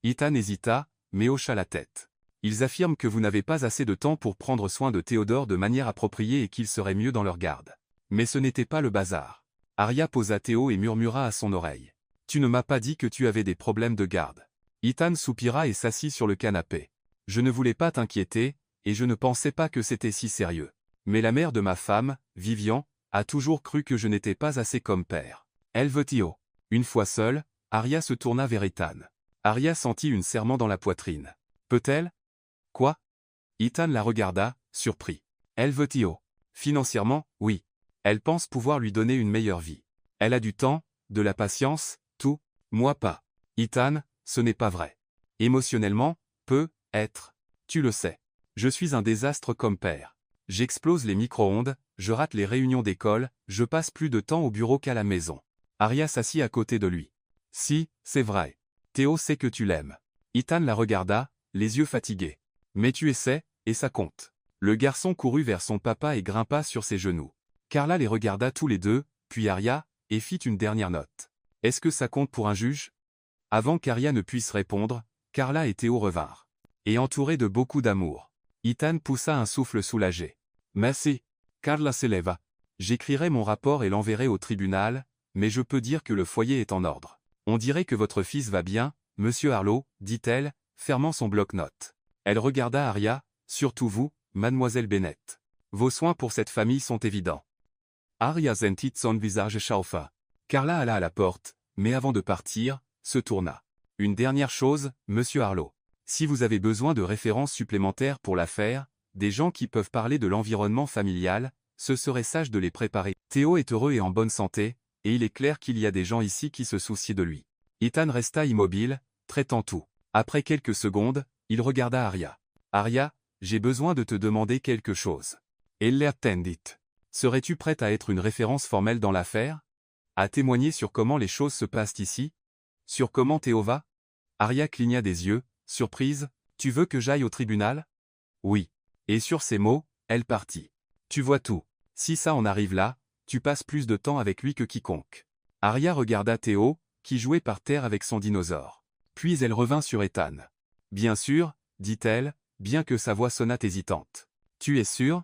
Ethan hésita, mais hocha la tête. Ils affirment que vous n'avez pas assez de temps pour prendre soin de Théodore de manière appropriée et qu'il serait mieux dans leur garde. Mais ce n'était pas le bazar. Arya posa Théo et murmura à son oreille. Tu ne m'as pas dit que tu avais des problèmes de garde. Ethan soupira et s'assit sur le canapé. Je ne voulais pas t'inquiéter, et je ne pensais pas que c'était si sérieux. Mais la mère de ma femme, Vivian, a toujours cru que je n'étais pas assez comme père. Elle veut Théo. Une fois seule, Arya se tourna vers Ethan. Arya sentit une serrement dans la poitrine. Peut-elle? Quoi? Ethan la regarda, surpris. Elle veut Théo. Financièrement, oui. Elle pense pouvoir lui donner une meilleure vie. Elle a du temps, de la patience, tout. Moi pas. Ethan, ce n'est pas vrai. Émotionnellement, peut être. Tu le sais. Je suis un désastre comme père. J'explose les micro-ondes, je rate les réunions d'école, je passe plus de temps au bureau qu'à la maison. Arya s'assit à côté de lui. Si, c'est vrai. Théo sait que tu l'aimes. Ethan la regarda, les yeux fatigués. Mais tu essaies, et ça compte. Le garçon courut vers son papa et grimpa sur ses genoux. Carla les regarda tous les deux, puis Arya, et fit une dernière note. Est-ce que ça compte pour un juge? Avant qu'Arya ne puisse répondre, Carla et Théo revinrent. Et entourés de beaucoup d'amour. Ethan poussa un souffle soulagé. Merci. Carla s'éleva. J'écrirai mon rapport et l'enverrai au tribunal, mais je peux dire que le foyer est en ordre. On dirait que votre fils va bien, monsieur Arlo, dit-elle, fermant son bloc-notes. Elle regarda Arya, surtout vous, mademoiselle Bennett. Vos soins pour cette famille sont évidents. Arya sentit son visage chauffer. Carla alla à la porte, mais avant de partir, se tourna. Une dernière chose, monsieur Arlo. Si vous avez besoin de références supplémentaires pour l'affaire, des gens qui peuvent parler de l'environnement familial, ce serait sage de les préparer. Théo est heureux et en bonne santé, et il est clair qu'il y a des gens ici qui se soucient de lui. Ethan resta immobile, traitant tout. Après quelques secondes, il regarda Arya. Arya, j'ai besoin de te demander quelque chose. Elle l'attendit. Serais-tu prête à être une référence formelle dans l'affaire? À témoigner sur comment les choses se passent ici? Sur comment Théo va? Arya cligna des yeux, surprise. Tu veux que j'aille au tribunal? Oui. Et sur ces mots, elle partit. Tu vois tout. Si ça en arrive là, tu passes plus de temps avec lui que quiconque. Arya regarda Théo, qui jouait par terre avec son dinosaure. Puis elle revint sur Ethan. Bien sûr, dit-elle, bien que sa voix sonnât hésitante. Tu es sûr?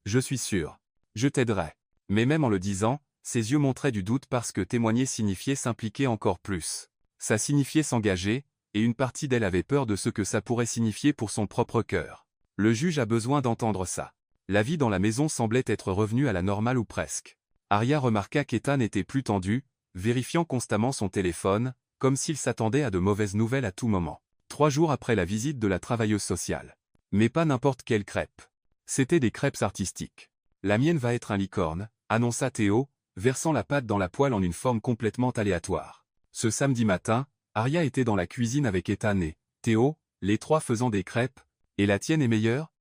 Je suis sûr. Je t'aiderai. Mais même en le disant, ses yeux montraient du doute parce que témoigner signifiait s'impliquer encore plus. Ça signifiait s'engager, et une partie d'elle avait peur de ce que ça pourrait signifier pour son propre cœur. Le juge a besoin d'entendre ça. La vie dans la maison semblait être revenue à la normale ou presque. Arya remarqua qu'Ethan était plus tendu, vérifiant constamment son téléphone, comme s'il s'attendait à de mauvaises nouvelles à tout moment. 3 jours après la visite de la travailleuse sociale. Mais pas n'importe quelle crêpe. C'étaient des crêpes artistiques. La mienne va être un licorne, annonça Théo, versant la pâte dans la poêle en une forme complètement aléatoire. Ce samedi matin, Arya était dans la cuisine avec Ethan et Théo, les trois faisant des crêpes. Et la tienne est meilleure?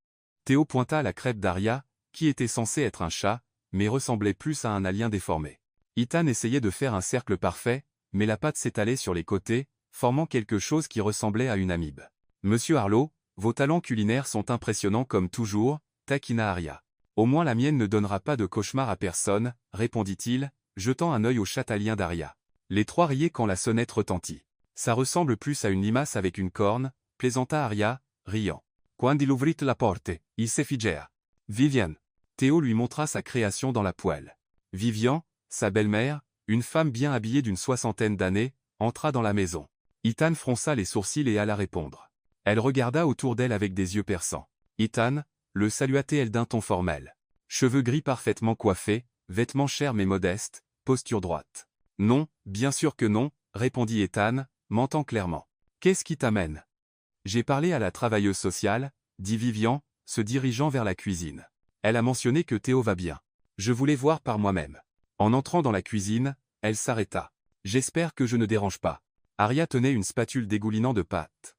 Théo pointa à la crêpe d'Arya, qui était censée être un chat, mais ressemblait plus à un alien déformé. Ethan essayait de faire un cercle parfait, mais la pâte s'étalait sur les côtés, formant quelque chose qui ressemblait à une amibe. Monsieur Arlo, vos talents culinaires sont impressionnants comme toujours, taquina Arya. Au moins la mienne ne donnera pas de cauchemar à personne, répondit-il, jetant un œil au châtalien d'Arya. Les trois riaient quand la sonnette retentit. Ça ressemble plus à une limace avec une corne, plaisanta Arya, riant. Quand il ouvrit la porte, il s'effigea. Vivian. Théo lui montra sa création dans la poêle. Vivian, sa belle-mère, Une femme bien habillée d'une soixantaine d'années entra dans la maison. Ethan fronça les sourcils et alla répondre. Elle regarda autour d'elle avec des yeux perçants. Ethan, le salua-t-elle d'un ton formel. Cheveux gris parfaitement coiffés, vêtements chers mais modestes, posture droite. Non, bien sûr que non, répondit Ethan, mentant clairement. Qu'est-ce qui t'amène? J'ai parlé à la travailleuse sociale, dit Vivian, se dirigeant vers la cuisine. Elle a mentionné que Théo va bien. Je voulais voir par moi-même. En entrant dans la cuisine, elle s'arrêta. J'espère que je ne dérange pas. Arya tenait une spatule dégoulinant de pâte.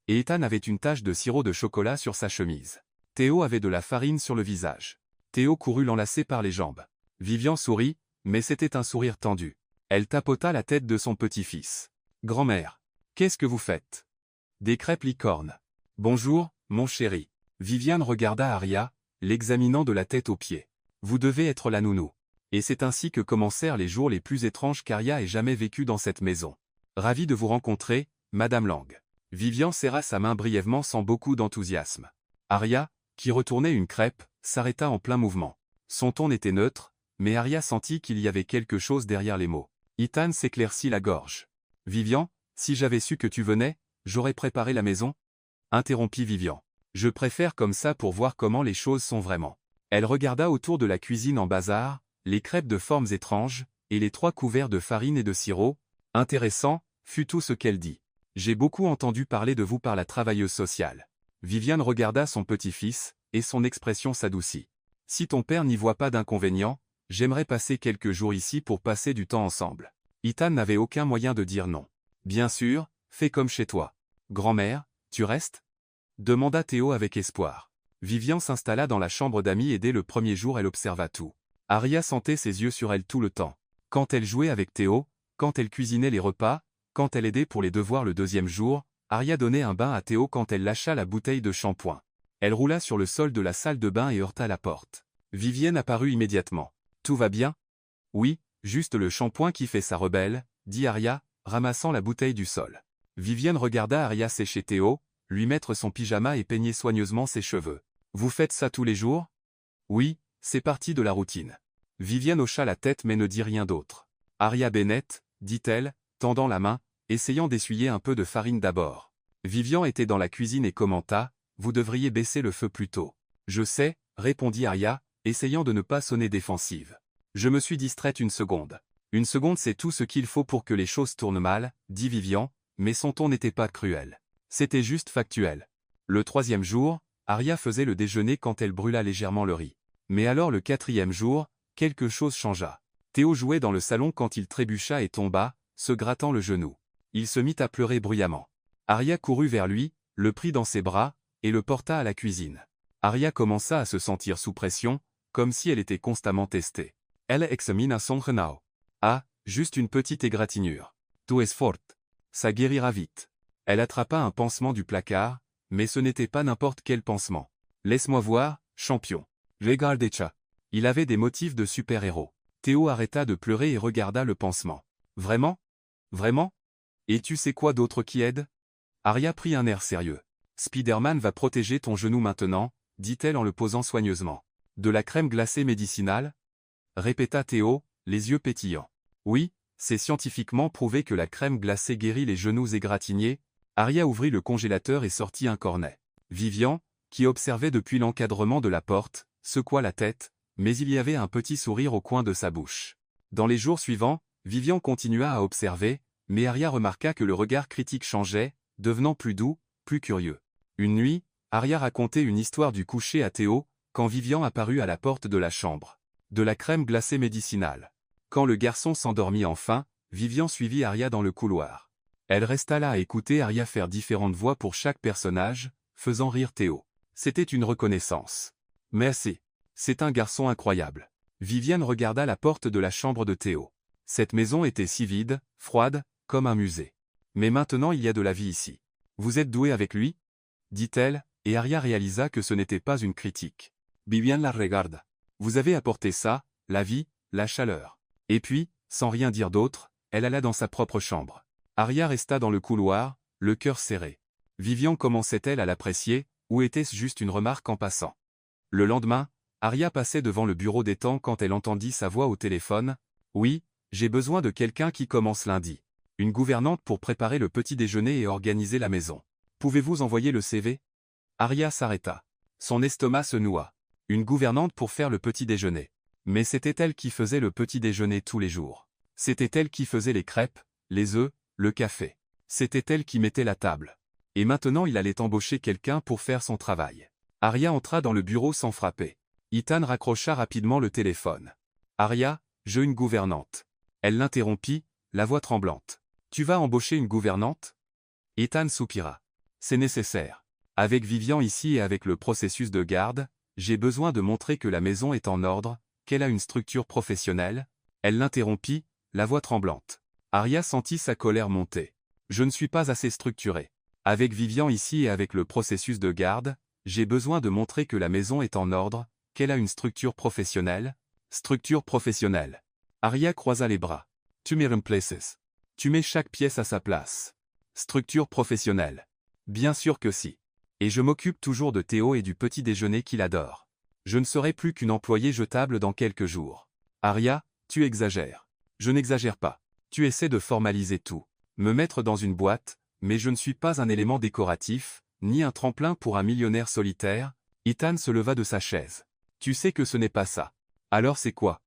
Et Ethan avait une tache de sirop de chocolat sur sa chemise. Théo avait de la farine sur le visage. Théo courut l'enlacer par les jambes. Vivian sourit, mais c'était un sourire tendu. Elle tapota la tête de son petit-fils. Grand-mère, qu'est-ce que vous faites? Des crêpes licornes. Bonjour, mon chéri. Viviane regarda Arya, l'examinant de la tête aux pieds. Vous devez être la nounou. Et c'est ainsi que commencèrent les jours les plus étranges qu'Arya ait jamais vécu dans cette maison. Ravi de vous rencontrer, Madame Lang. Vivian serra sa main brièvement sans beaucoup d'enthousiasme. Arya, qui retournait une crêpe, s'arrêta en plein mouvement. Son ton était neutre, mais Arya sentit qu'il y avait quelque chose derrière les mots. Ethan s'éclaircit la gorge. Vivian, si j'avais su que tu venais, j'aurais préparé la maison? Interrompit Vivian. Je préfère comme ça pour voir comment les choses sont vraiment. Elle regarda autour de la cuisine en bazar, les crêpes de formes étranges, et les 3 couverts de farine et de sirop. Intéressant, fut tout ce qu'elle dit. J'ai beaucoup entendu parler de vous par la travailleuse sociale. Viviane regarda son petit-fils, et son expression s'adoucit. Si ton père n'y voit pas d'inconvénient, j'aimerais passer quelques jours ici pour passer du temps ensemble. Ethan n'avait aucun moyen de dire non. Bien sûr, fais comme chez toi. Grand-mère, tu restes? Demanda Théo avec espoir. Vivian s'installa dans la chambre d'amis et dès le premier jour elle observa tout. Arya sentait ses yeux sur elle tout le temps. Quand elle jouait avec Théo, quand elle cuisinait les repas, quand elle aidait pour les devoirs le 2e jour, Arya donnait un bain à Théo quand elle lâcha la bouteille de shampoing. Elle roula sur le sol de la salle de bain et heurta la porte. Vivienne apparut immédiatement. Tout va bien? Oui, juste le shampoing qui fait sa rebelle, dit Arya, ramassant la bouteille du sol. Vivienne regarda Arya sécher Théo, lui mettre son pyjama et peigner soigneusement ses cheveux. Vous faites ça tous les jours? Oui, c'est partie de la routine. Vivienne hocha la tête mais ne dit rien d'autre. Arya Bennett, dit-elle, tendant la main, essayant d'essuyer un peu de farine d'abord. Vivian était dans la cuisine et commenta, vous devriez baisser le feu plus tôt. Je sais, répondit Arya, essayant de ne pas sonner défensive. Je me suis distraite une seconde. Une seconde c'est tout ce qu'il faut pour que les choses tournent mal, dit Vivian, mais son ton n'était pas cruel. C'était juste factuel. Le 3e jour, Arya faisait le déjeuner quand elle brûla légèrement le riz. Mais alors le 4e jour, quelque chose changea. Théo jouait dans le salon quand il trébucha et tomba, se grattant le genou. Il se mit à pleurer bruyamment. Arya courut vers lui, le prit dans ses bras, et le porta à la cuisine. Arya commença à se sentir sous pression, comme si elle était constamment testée. Elle examina son renao. Ah, juste une petite égratignure. Tu es forte. Ça guérira vite. Elle attrapa un pansement du placard, mais ce n'était pas n'importe quel pansement. Laisse-moi voir, champion. Regarde-cha. Il avait des motifs de super-héros. Théo arrêta de pleurer et regarda le pansement. Vraiment? Vraiment? Et tu sais quoi d'autre qui aide? Arya prit un air sérieux. Spider-Man va protéger ton genou maintenant, dit-elle en le posant soigneusement. De la crème glacée médicinale? Répéta Théo, les yeux pétillants. Oui, c'est scientifiquement prouvé que la crème glacée guérit les genoux égratignés. Arya ouvrit le congélateur et sortit un cornet. Vivian, qui observait depuis l'encadrement de la porte, secoua la tête, mais il y avait un petit sourire au coin de sa bouche. Dans les jours suivants, Vivian continua à observer, mais Arya remarqua que le regard critique changeait, devenant plus doux, plus curieux. Une nuit, Arya racontait une histoire du coucher à Théo, quand Vivian apparut à la porte de la chambre. De la crème glacée médicinale. Quand le garçon s'endormit enfin, Vivian suivit Arya dans le couloir. Elle resta là à écouter Arya faire différentes voix pour chaque personnage, faisant rire Théo. C'était une reconnaissance. Merci. C'est un garçon incroyable. Viviane regarda la porte de la chambre de Théo. Cette maison était si vide, froide, comme un musée. Mais maintenant il y a de la vie ici. Vous êtes doué avec lui? Dit-elle, et Arya réalisa que ce n'était pas une critique. Viviane la regarda. Vous avez apporté ça, la vie, la chaleur. Et puis, sans rien dire d'autre, elle alla dans sa propre chambre. Arya resta dans le couloir, le cœur serré. Vivian commençait-elle à l'apprécier, ou était-ce juste une remarque en passant? Le lendemain, Arya passait devant le bureau d'Ethan quand elle entendit sa voix au téléphone. Oui, J'ai besoin de quelqu'un qui commence lundi. Une gouvernante pour préparer le petit déjeuner et organiser la maison. Pouvez-vous envoyer le CV? Arya s'arrêta. Son estomac se noua. Une gouvernante pour faire le petit déjeuner. Mais c'était elle qui faisait le petit déjeuner tous les jours. C'était elle qui faisait les crêpes, les œufs, le café. C'était elle qui mettait la table. Et maintenant il allait embaucher quelqu'un pour faire son travail. Arya entra dans le bureau sans frapper. Ethan raccrocha rapidement le téléphone. Arya, je une gouvernante. Elle l'interrompit, la voix tremblante. Tu vas embaucher une gouvernante? Ethan soupira. C'est nécessaire. Avec Vivian ici et avec le processus de garde, j'ai besoin de montrer que la maison est en ordre, qu'elle a une structure professionnelle. Elle l'interrompit, la voix tremblante. Arya sentit sa colère monter. Je ne suis pas assez structuré. Avec Vivian ici et avec le processus de garde, j'ai besoin de montrer que la maison est en ordre, qu'elle a une structure professionnelle. Structure professionnelle. Arya croisa les bras. Tu mets in places. Tu mets chaque pièce à sa place. Structure professionnelle. Bien sûr que si. Et je m'occupe toujours de Théo et du petit déjeuner qu'il adore. Je ne serai plus qu'une employée jetable dans quelques jours. Arya, tu exagères. Je n'exagère pas. Tu essaies de formaliser tout. Me mettre dans une boîte, mais je ne suis pas un élément décoratif, ni un tremplin pour un millionnaire solitaire. Ethan se leva de sa chaise. Tu sais que ce n'est pas ça. Alors c'est quoi?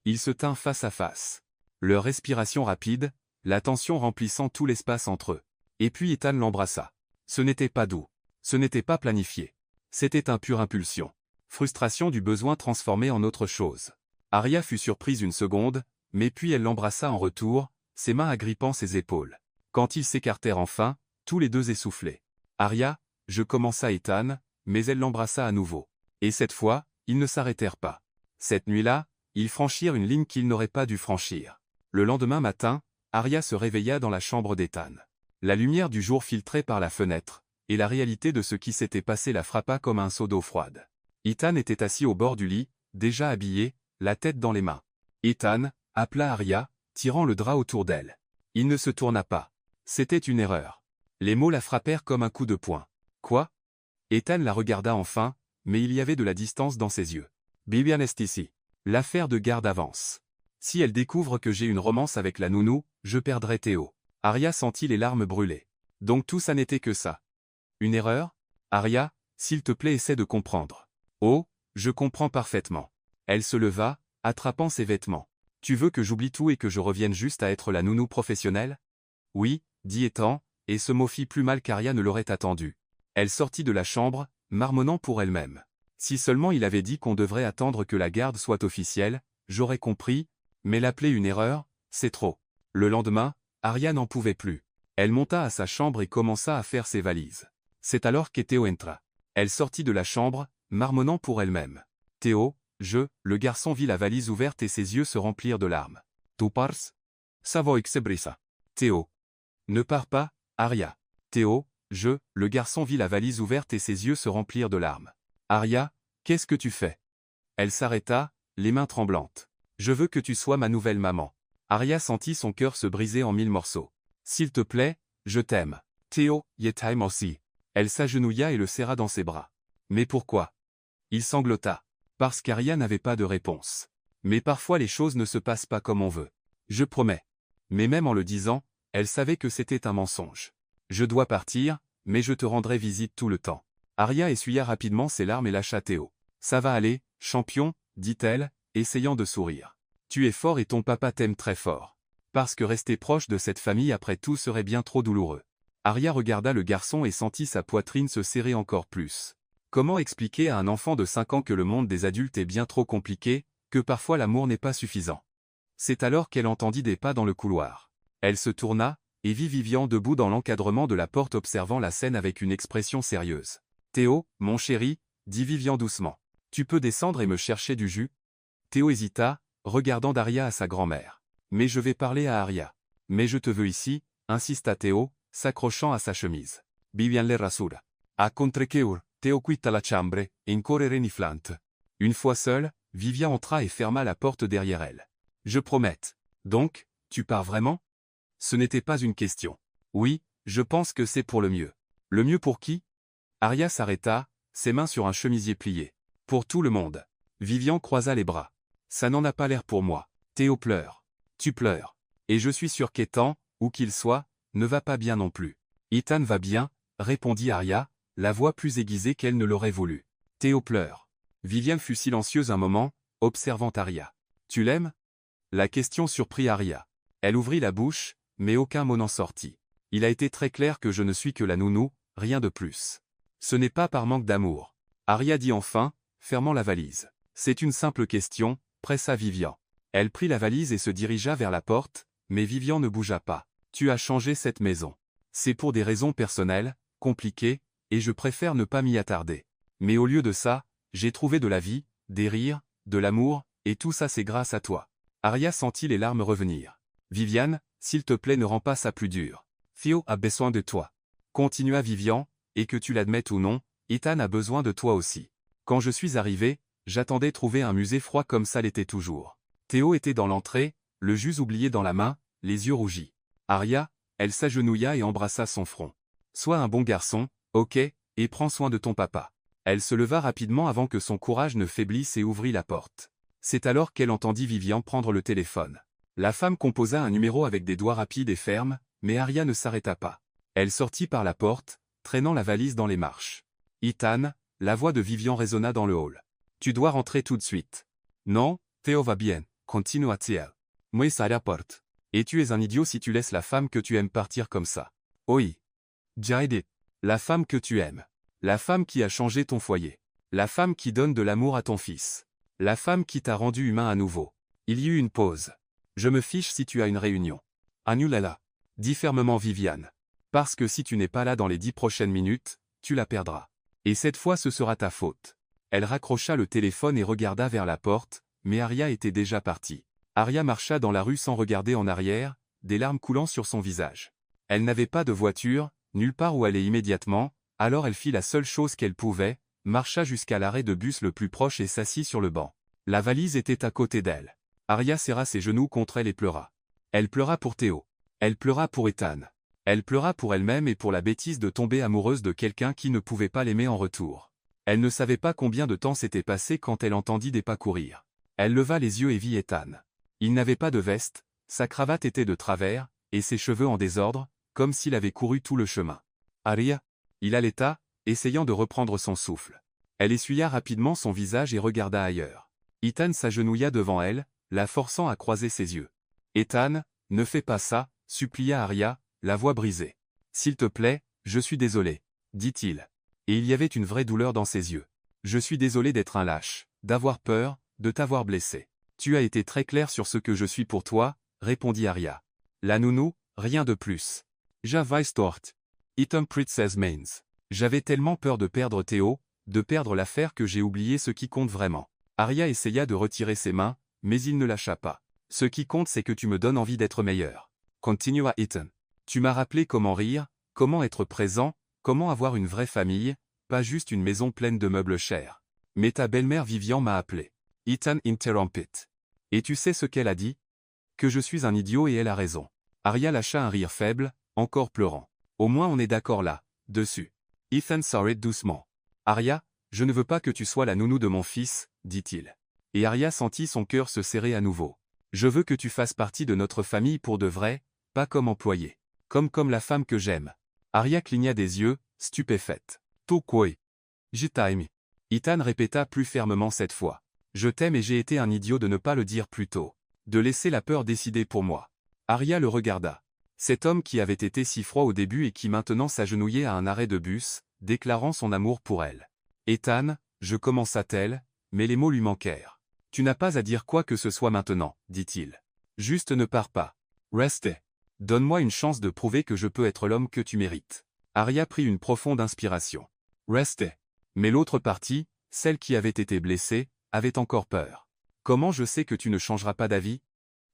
Il se tint face à face. Leur respiration rapide, la tension remplissant tout l'espace entre eux. Et puis Ethan l'embrassa. Ce n'était pas doux. Ce n'était pas planifié. C'était un pure impulsion. Frustration du besoin transformé en autre chose. Arya fut surprise une seconde, mais puis elle l'embrassa en retour, ses mains agrippant ses épaules. Quand ils s'écartèrent enfin, tous les deux essoufflés. Arya, je commença Ethan, mais elle l'embrassa à nouveau. Et cette fois, ils ne s'arrêtèrent pas. Cette nuit-là, ils franchirent une ligne qu'ils n'auraient pas dû franchir. Le lendemain matin, Arya se réveilla dans la chambre d'Ethan. La lumière du jour filtrait par la fenêtre, et la réalité de ce qui s'était passé la frappa comme un seau d'eau froide. Ethan était assis au bord du lit, déjà habillé, la tête dans les mains. Ethan, appela Arya, tirant le drap autour d'elle. Il ne se tourna pas. C'était une erreur. Les mots la frappèrent comme un coup de poing. Quoi? Ethan la regarda enfin, mais il y avait de la distance dans ses yeux. Vivian est ici. L'affaire de garde avance. Si elle découvre que j'ai une romance avec la nounou, je perdrai Théo. Arya sentit les larmes brûler. Donc tout ça n'était que ça. Une erreur? Arya, s'il te plaît essaie de comprendre. Oh, je comprends parfaitement. Elle se leva, attrapant ses vêtements. Tu veux que j'oublie tout et que je revienne juste à être la nounou professionnelle? Oui, dit Ethan, et ce mot fit plus mal qu'Arya ne l'aurait attendu. Elle sortit de la chambre, marmonnant pour elle-même. Si seulement il avait dit qu'on devrait attendre que la garde soit officielle, j'aurais compris, mais l'appeler une erreur, c'est trop. Le lendemain, Arya n'en pouvait plus. Elle monta à sa chambre et commença à faire ses valises. C'est alors qu'Théo entra. Elle sortit de la chambre, marmonnant pour elle-même. Théo, le garçon vit la valise ouverte et ses yeux se remplirent de larmes. Tu pars? Ça va exebrisa. Théo. Ne pars pas, Arya. Théo, le garçon vit la valise ouverte et ses yeux se remplirent de larmes. Arya, qu'est-ce que tu fais? Elle s'arrêta, les mains tremblantes. Je veux que tu sois ma nouvelle maman. Arya sentit son cœur se briser en 1000 morceaux. S'il te plaît, je t'aime. Théo, je t'aime aussi. Elle s'agenouilla et le serra dans ses bras. Mais pourquoi? Il sanglota. Parce qu'Arya n'avait pas de réponse. Mais parfois les choses ne se passent pas comme on veut. Je promets. Mais même en le disant, elle savait que c'était un mensonge. Je dois partir, mais je te rendrai visite tout le temps. Arya essuya rapidement ses larmes et lâcha Théo. Ça va aller, champion, dit-elle, essayant de sourire. Tu es fort et ton papa t'aime très fort. Parce que rester proche de cette famille après tout serait bien trop douloureux. Arya regarda le garçon et sentit sa poitrine se serrer encore plus. Comment expliquer à un enfant de 5 ans que le monde des adultes est bien trop compliqué, que parfois l'amour n'est pas suffisant? C'est alors qu'elle entendit des pas dans le couloir. Elle se tourna, et vit Vivian debout dans l'encadrement de la porte observant la scène avec une expression sérieuse. Théo, mon chéri, dit Vivian doucement. Tu peux descendre et me chercher du jus? Théo hésita, regardant Arya à sa grand-mère. Mais je vais parler à Arya. Mais je te veux ici, insista Théo, s'accrochant à sa chemise. Vivian le rassura. A contreceur, Théo quitta la chambre, incorrere reniflante. Une fois seule, Vivian entra et ferma la porte derrière elle. Je promets. Donc, tu pars vraiment? Ce n'était pas une question. Oui, je pense que c'est pour le mieux. Le mieux pour qui? Arya s'arrêta, ses mains sur un chemisier plié. Pour tout le monde. Vivian croisa les bras. Ça n'en a pas l'air pour moi. Théo pleure. Tu pleures. Et je suis sûr qu'Ethan, où qu'il soit, ne va pas bien non plus. Ethan va bien, répondit Arya, la voix plus aiguisée qu'elle ne l'aurait voulu. Théo pleure. Viviane fut silencieuse un moment, observant Arya. Tu l'aimes? La question surprit Arya. Elle ouvrit la bouche, mais aucun mot n'en sortit. Il a été très clair que je ne suis que la nounou, rien de plus. Ce n'est pas par manque d'amour. Arya dit enfin, fermant la valise. C'est une simple question, pressa Vivian. Elle prit la valise et se dirigea vers la porte, mais Vivian ne bougea pas. Tu as changé cette maison. C'est pour des raisons personnelles, compliquées, et je préfère ne pas m'y attarder. Mais au lieu de ça, j'ai trouvé de la vie, des rires, de l'amour, et tout ça c'est grâce à toi. Arya sentit les larmes revenir. Viviane, s'il te plaît ne rends pas ça plus dur. Theo a besoin de toi. Continua Vivian, et que tu l'admettes ou non, Ethan a besoin de toi aussi. Quand je suis arrivé, j'attendais trouver un musée froid comme ça l'était toujours. Théo était dans l'entrée, le jus oublié dans la main, les yeux rougis. Arya, elle s'agenouilla et embrassa son front. Sois un bon garçon, ok, et prends soin de ton papa. Elle se leva rapidement avant que son courage ne faiblisse et ouvrit la porte. C'est alors qu'elle entendit Vivian prendre le téléphone. La femme composa un numéro avec des doigts rapides et fermes, mais Arya ne s'arrêta pas. Elle sortit par la porte, traînant la valise dans les marches. Ethan, la voix de Vivian résonna dans le hall. Tu dois rentrer tout de suite. Non, Théo va bien, continua-t-elle. Moi ça la porte. Et tu es un idiot si tu laisses la femme que tu aimes partir comme ça. Oui. Jaede. La femme que tu aimes. La femme qui a changé ton foyer. La femme qui donne de l'amour à ton fils. La femme qui t'a rendu humain à nouveau. Il y eut une pause. Je me fiche si tu as une réunion. Annule-la. Dit fermement Viviane. Parce que si tu n'es pas là dans les 10 prochaines minutes, tu la perdras. Et cette fois ce sera ta faute. Elle raccrocha le téléphone et regarda vers la porte, mais Arya était déjà partie. Arya marcha dans la rue sans regarder en arrière, des larmes coulant sur son visage. Elle n'avait pas de voiture, nulle part où aller immédiatement, alors elle fit la seule chose qu'elle pouvait, marcha jusqu'à l'arrêt de bus le plus proche et s'assit sur le banc. La valise était à côté d'elle. Arya serra ses genoux contre elle et pleura. Elle pleura pour Théo. Elle pleura pour Ethan. Elle pleura pour elle-même et pour la bêtise de tomber amoureuse de quelqu'un qui ne pouvait pas l'aimer en retour. Elle ne savait pas combien de temps s'était passé quand elle entendit des pas courir. Elle leva les yeux et vit Ethan. Il n'avait pas de veste, sa cravate était de travers, et ses cheveux en désordre, comme s'il avait couru tout le chemin. Arya. Il allaita, essayant de reprendre son souffle. Elle essuya rapidement son visage et regarda ailleurs. Ethan s'agenouilla devant elle, la forçant à croiser ses yeux. Ethan, ne fais pas ça, supplia Arya, la voix brisée. S'il te plaît, je suis désolé, dit-il. Et il y avait une vraie douleur dans ses yeux. Je suis désolé d'être un lâche, d'avoir peur, de t'avoir blessé. Tu as été très clair sur ce que je suis pour toi, répondit Arya. La nounou, rien de plus. J'avais tort. Ethan Princess Mains. J'avais tellement peur de perdre Théo, de perdre l'affaire que j'ai oublié ce qui compte vraiment. Arya essaya de retirer ses mains, mais il ne lâcha pas. Ce qui compte c'est que tu me donnes envie d'être meilleur. Continua Ethan. Tu m'as rappelé comment rire, comment être présent, comment avoir une vraie famille, pas juste une maison pleine de meubles chers. Mais ta belle-mère Vivian m'a appelé. Ethan interrompit. Et tu sais ce qu'elle a dit? Que je suis un idiot et elle a raison. Arya lâcha un rire faible, encore pleurant. Au moins on est d'accord là, dessus. Ethan sourit doucement. Arya, je ne veux pas que tu sois la nounou de mon fils, dit-il. Et Arya sentit son cœur se serrer à nouveau. Je veux que tu fasses partie de notre famille pour de vrai, pas comme employé. Comme la femme que j'aime. Arya cligna des yeux, stupéfaite. Pourquoi? Je t'aime. Ethan répéta plus fermement cette fois. Je t'aime et j'ai été un idiot de ne pas le dire plus tôt. De laisser la peur décider pour moi. Arya le regarda. Cet homme qui avait été si froid au début et qui maintenant s'agenouillait à un arrêt de bus, déclarant son amour pour elle. Ethan, je commença-t-elle, mais les mots lui manquèrent. Tu n'as pas à dire quoi que ce soit maintenant, dit-il. Juste ne pars pas. Restez. Donne-moi une chance de prouver que je peux être l'homme que tu mérites. Arya prit une profonde inspiration. Restez. Mais l'autre partie, celle qui avait été blessée, avait encore peur. Comment je sais que tu ne changeras pas d'avis?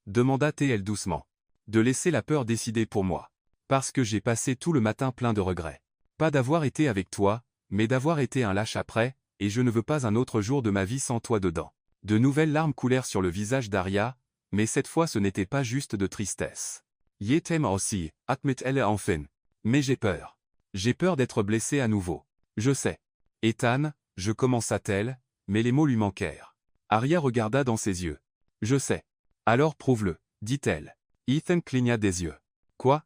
Demanda TL doucement. De laisser la peur décider pour moi. Parce que j'ai passé tout le matin plein de regrets. Pas d'avoir été avec toi, mais d'avoir été un lâche après, et je ne veux pas un autre jour de ma vie sans toi dedans. De nouvelles larmes coulèrent sur le visage d'Arya, mais cette fois ce n'était pas juste de tristesse. Je t'aime aussi, admet-elle enfin. Mais j'ai peur. J'ai peur d'être blessée à nouveau. Je sais. Ethan, je commença-t-elle, mais les mots lui manquèrent. Arya regarda dans ses yeux. Je sais. Alors prouve-le, dit-elle. Ethan cligna des yeux. Quoi?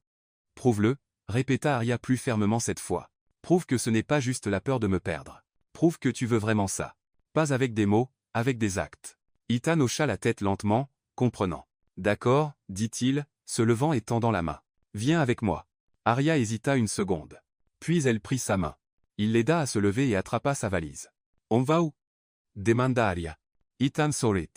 Prouve-le, répéta Arya plus fermement cette fois. Prouve que ce n'est pas juste la peur de me perdre. Prouve que tu veux vraiment ça. Pas avec des mots, avec des actes. Ethan hocha la tête lentement, comprenant. D'accord, dit-il, se levant et tendant la main. Viens avec moi. Arya hésita une seconde. Puis elle prit sa main. Il l'aida à se lever et attrapa sa valise. On va où? Demanda Arya. Ethan sourit.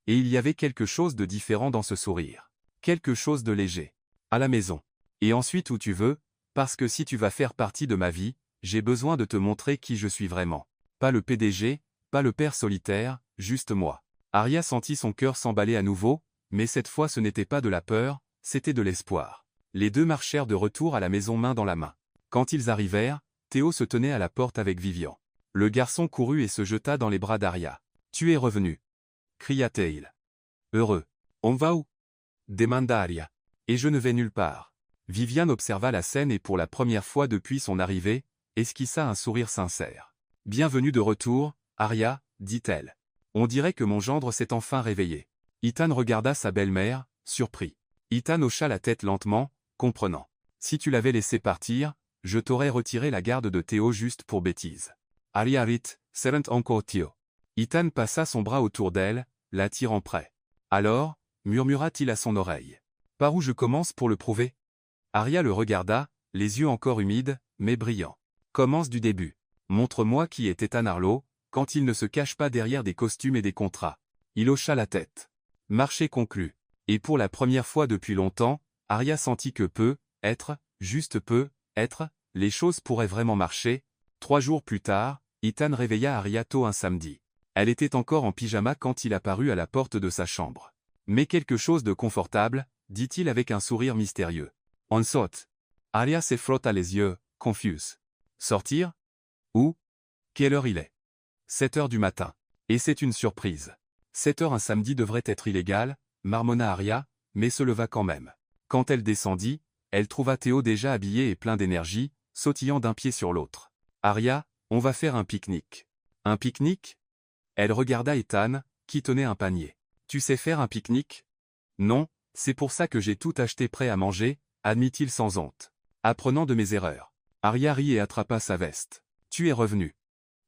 Et il y avait quelque chose de différent dans ce sourire. Quelque chose de léger. À la maison. Et ensuite où tu veux, parce que si tu vas faire partie de ma vie, j'ai besoin de te montrer qui je suis vraiment. Pas le PDG, pas le père solitaire, juste moi. Arya sentit son cœur s'emballer à nouveau, mais cette fois ce n'était pas de la peur, c'était de l'espoir. Les deux marchèrent de retour à la maison main dans la main. Quand ils arrivèrent, Théo se tenait à la porte avec Vivian. Le garçon courut et se jeta dans les bras d'Arya. « Tu es revenu » cria-t-il. Heureux. On va où? Demanda Arya. Et je ne vais nulle part. Vivian observa la scène et pour la première fois depuis son arrivée, esquissa un sourire sincère. Bienvenue de retour, Arya, dit-elle. On dirait que mon gendre s'est enfin réveillé. Ethan regarda sa belle-mère, surpris. Ethan hocha la tête lentement, comprenant. Si tu l'avais laissé partir, je t'aurais retiré la garde de Théo juste pour bêtise. Arya rit, serent encore Théo. Ethan passa son bras autour d'elle, l'attirant près. Alors, murmura-t-il à son oreille. Par où je commence pour le prouver? Arya le regarda, les yeux encore humides, mais brillants. Commence du début. Montre-moi qui est Ethan Arlo, quand il ne se cache pas derrière des costumes et des contrats. Il hocha la tête. Marché conclu. Et pour la première fois depuis longtemps, Arya sentit que juste peu, les choses pourraient vraiment marcher. 3 jours plus tard, Ethan réveilla Arya tôt un samedi. Elle était encore en pyjama quand il apparut à la porte de sa chambre. Mais quelque chose de confortable, dit-il avec un sourire mystérieux. On saute. Arya se frotta les yeux, confuse. Sortir? Où? Quelle heure il est? 7 heures du matin. Et c'est une surprise. 7 heures un samedi devrait être illégal, marmonna Arya, mais se leva quand même. Quand elle descendit, elle trouva Théo déjà habillé et plein d'énergie, sautillant d'un pied sur l'autre. Arya, on va faire un pique-nique. Un pique-nique? Elle regarda Ethan, qui tenait un panier. Tu sais faire un pique-nique? Non, c'est pour ça que j'ai tout acheté prêt à manger, admit-il sans honte. Apprenant de mes erreurs. Arya rit et attrapa sa veste. Tu es revenu.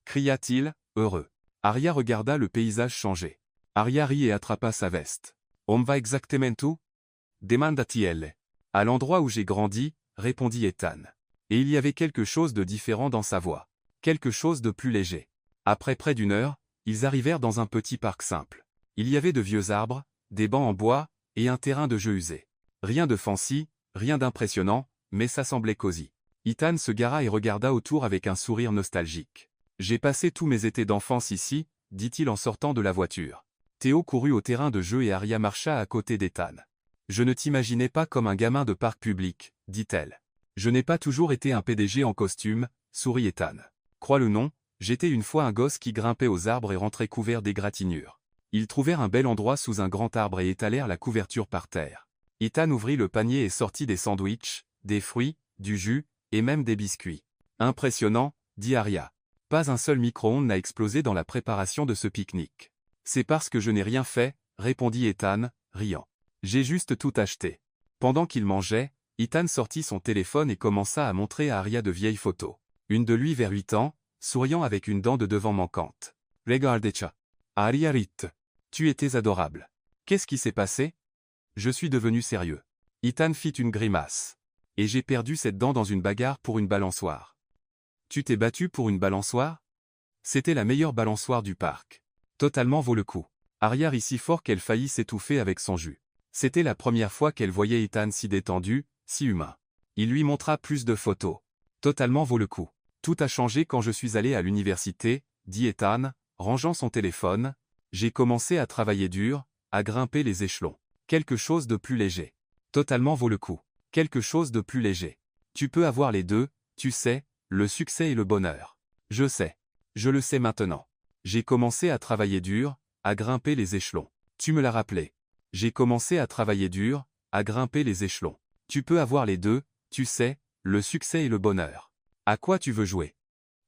Cria-t-il, heureux. Arya regarda le paysage changer. Arya rit et attrapa sa veste. On va exactement où? Demanda-t-il. À l'endroit où j'ai grandi, répondit Ethan. Et il y avait quelque chose de différent dans sa voix. Quelque chose de plus léger. Après près d'une heure, ils arrivèrent dans un petit parc simple. Il y avait de vieux arbres, des bancs en bois, et un terrain de jeu usé. Rien de fancy, rien d'impressionnant, mais ça semblait cosy. Ethan se gara et regarda autour avec un sourire nostalgique. J'ai passé tous mes étés d'enfance ici, dit-il en sortant de la voiture. Théo courut au terrain de jeu et Arya marcha à côté d'Ethan. Je ne t'imaginais pas comme un gamin de parc public, dit-elle. Je n'ai pas toujours été un PDG en costume, sourit Ethan. Crois-le non, j'étais une fois un gosse qui grimpait aux arbres et rentrait couvert d'égratignures. Ils trouvèrent un bel endroit sous un grand arbre et étalèrent la couverture par terre. Ethan ouvrit le panier et sortit des sandwichs, des fruits, du jus, et même des biscuits. Impressionnant, dit Arya. Pas un seul micro-ondes n'a explosé dans la préparation de ce pique-nique. C'est parce que je n'ai rien fait, répondit Ethan, riant. J'ai juste tout acheté. Pendant qu'il mangeait, Ethan sortit son téléphone et commença à montrer à Arya de vieilles photos. Une de lui vers 8 ans, souriant avec une dent de devant manquante. Regardez-ça. Arya rit. Tu étais adorable. Qu'est-ce qui s'est passé? Je suis devenu sérieux. Ethan fit une grimace. Et j'ai perdu cette dent dans une bagarre pour une balançoire. Tu t'es battu pour une balançoire? C'était la meilleure balançoire du parc. Totalement vaut le coup. Arya rit si fort qu'elle faillit s'étouffer avec son jus. C'était la première fois qu'elle voyait Ethan si détendu, si humain. Il lui montra plus de photos. Totalement vaut le coup. Tout a changé quand je suis allé à l'université, dit Ethan, rangeant son téléphone. J'ai commencé à travailler dur, à grimper les échelons. Quelque chose de plus léger. Totalement vaut le coup. Quelque chose de plus léger. Tu peux avoir les deux, tu sais, le succès et le bonheur. Je sais. Je le sais maintenant. J'ai commencé à travailler dur, à grimper les échelons. Tu me l'as rappelé. J'ai commencé à travailler dur, à grimper les échelons. Tu peux avoir les deux, tu sais, le succès et le bonheur. À quoi tu veux jouer?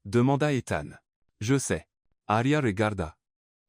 Demanda Ethan. Je sais. Arya regarda.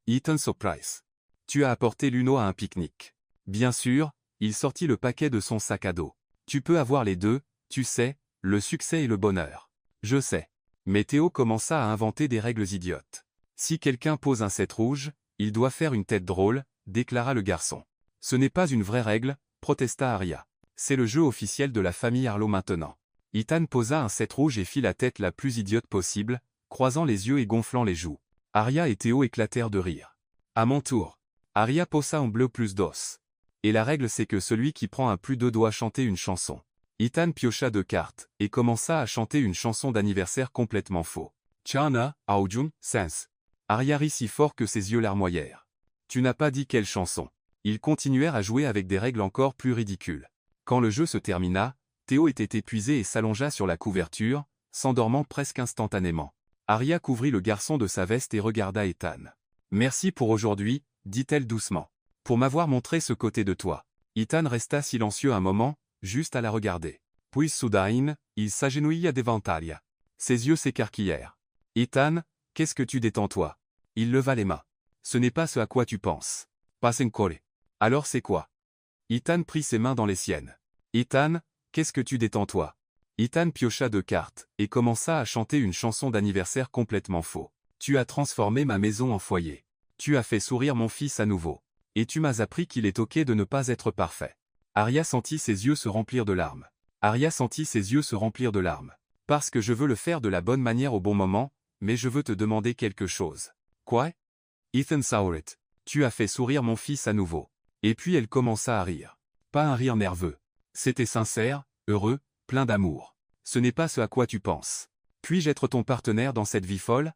Ethan surprise. Tu as apporté Luno à un pique-nique. Bien sûr, Il sortit le paquet de son sac à dos. Tu peux avoir les deux, tu sais, le succès et le bonheur. Je sais. Mais Théo commença à inventer des règles idiotes. Si quelqu'un pose un 7 rouge, il doit faire une tête drôle, déclara le garçon. Ce n'est pas une vraie règle, protesta Arya. C'est le jeu officiel de la famille Harlow maintenant. Ethan posa un 7 rouge et fit la tête la plus idiote possible, croisant les yeux et gonflant les joues. Arya et Théo éclatèrent de rire. À mon tour. Arya posa un bleu plus d'os. Et la règle c'est que celui qui prend un plus 2 doit chanter une chanson. Ethan piocha 2 cartes, et commença à chanter une chanson d'anniversaire complètement faux. Chana, Aojun, Sense. Arya rit si fort que ses yeux larmoyèrent. Tu n'as pas dit quelle chanson. Ils continuèrent à jouer avec des règles encore plus ridicules. Quand le jeu se termina, Théo était épuisé et s'allongea sur la couverture, s'endormant presque instantanément. Arya couvrit le garçon de sa veste et regarda Ethan. Merci pour aujourd'hui, dit-elle doucement. Pour m'avoir montré ce côté de toi. Ethan resta silencieux un moment, juste à la regarder. Puis soudain, il s'agenouilla devant Arya. Ses yeux s'écarquillèrent. Ethan, qu'est-ce que tu détends-toi? Il leva les mains. Ce n'est pas ce à quoi tu penses. Pas encore. Alors c'est quoi? Ethan prit ses mains dans les siennes. Ethan, qu'est-ce que tu détends-toi? Ethan piocha 2 cartes, et commença à chanter une chanson d'anniversaire complètement faux. Tu as transformé ma maison en foyer. Tu as fait sourire mon fils à nouveau. Et tu m'as appris qu'il est ok de ne pas être parfait. Arya sentit ses yeux se remplir de larmes. Arya sentit ses yeux se remplir de larmes. Parce que je veux le faire de la bonne manière au bon moment, mais je veux te demander quelque chose. Quoi? Ethan Saurit. Tu as fait sourire mon fils à nouveau. Et puis elle commença à rire. Pas un rire nerveux. C'était sincère, heureux, plein d'amour. Ce n'est pas ce à quoi tu penses. Puis-je être ton partenaire dans cette vie folle?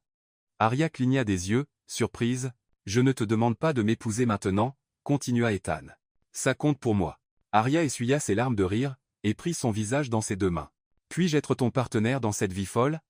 Arya cligna des yeux, surprise. Je ne te demande pas de m'épouser maintenant, continua Ethan. Ça compte pour moi. Arya essuya ses larmes de rire, et prit son visage dans ses 2 mains. Puis-je être ton partenaire dans cette vie folle?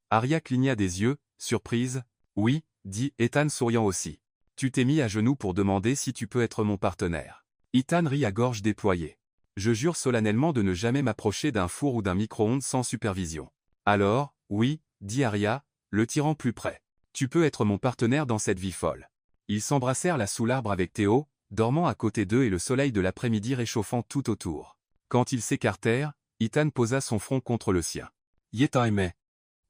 Arya cligna des yeux, surprise. Oui, dit Ethan souriant aussi. Tu t'es mis à genoux pour demander si tu peux être mon partenaire. Ethan rit à gorge déployée. Je jure solennellement de ne jamais m'approcher d'un four ou d'un micro-ondes sans supervision. Alors, oui, dit Arya, le tirant plus près. Tu peux être mon partenaire dans cette vie folle. Ils s'embrassèrent là sous l'arbre avec Théo, dormant à côté d'eux et le soleil de l'après-midi réchauffant tout autour. Quand ils s'écartèrent, Ethan posa son front contre le sien. Yetaime.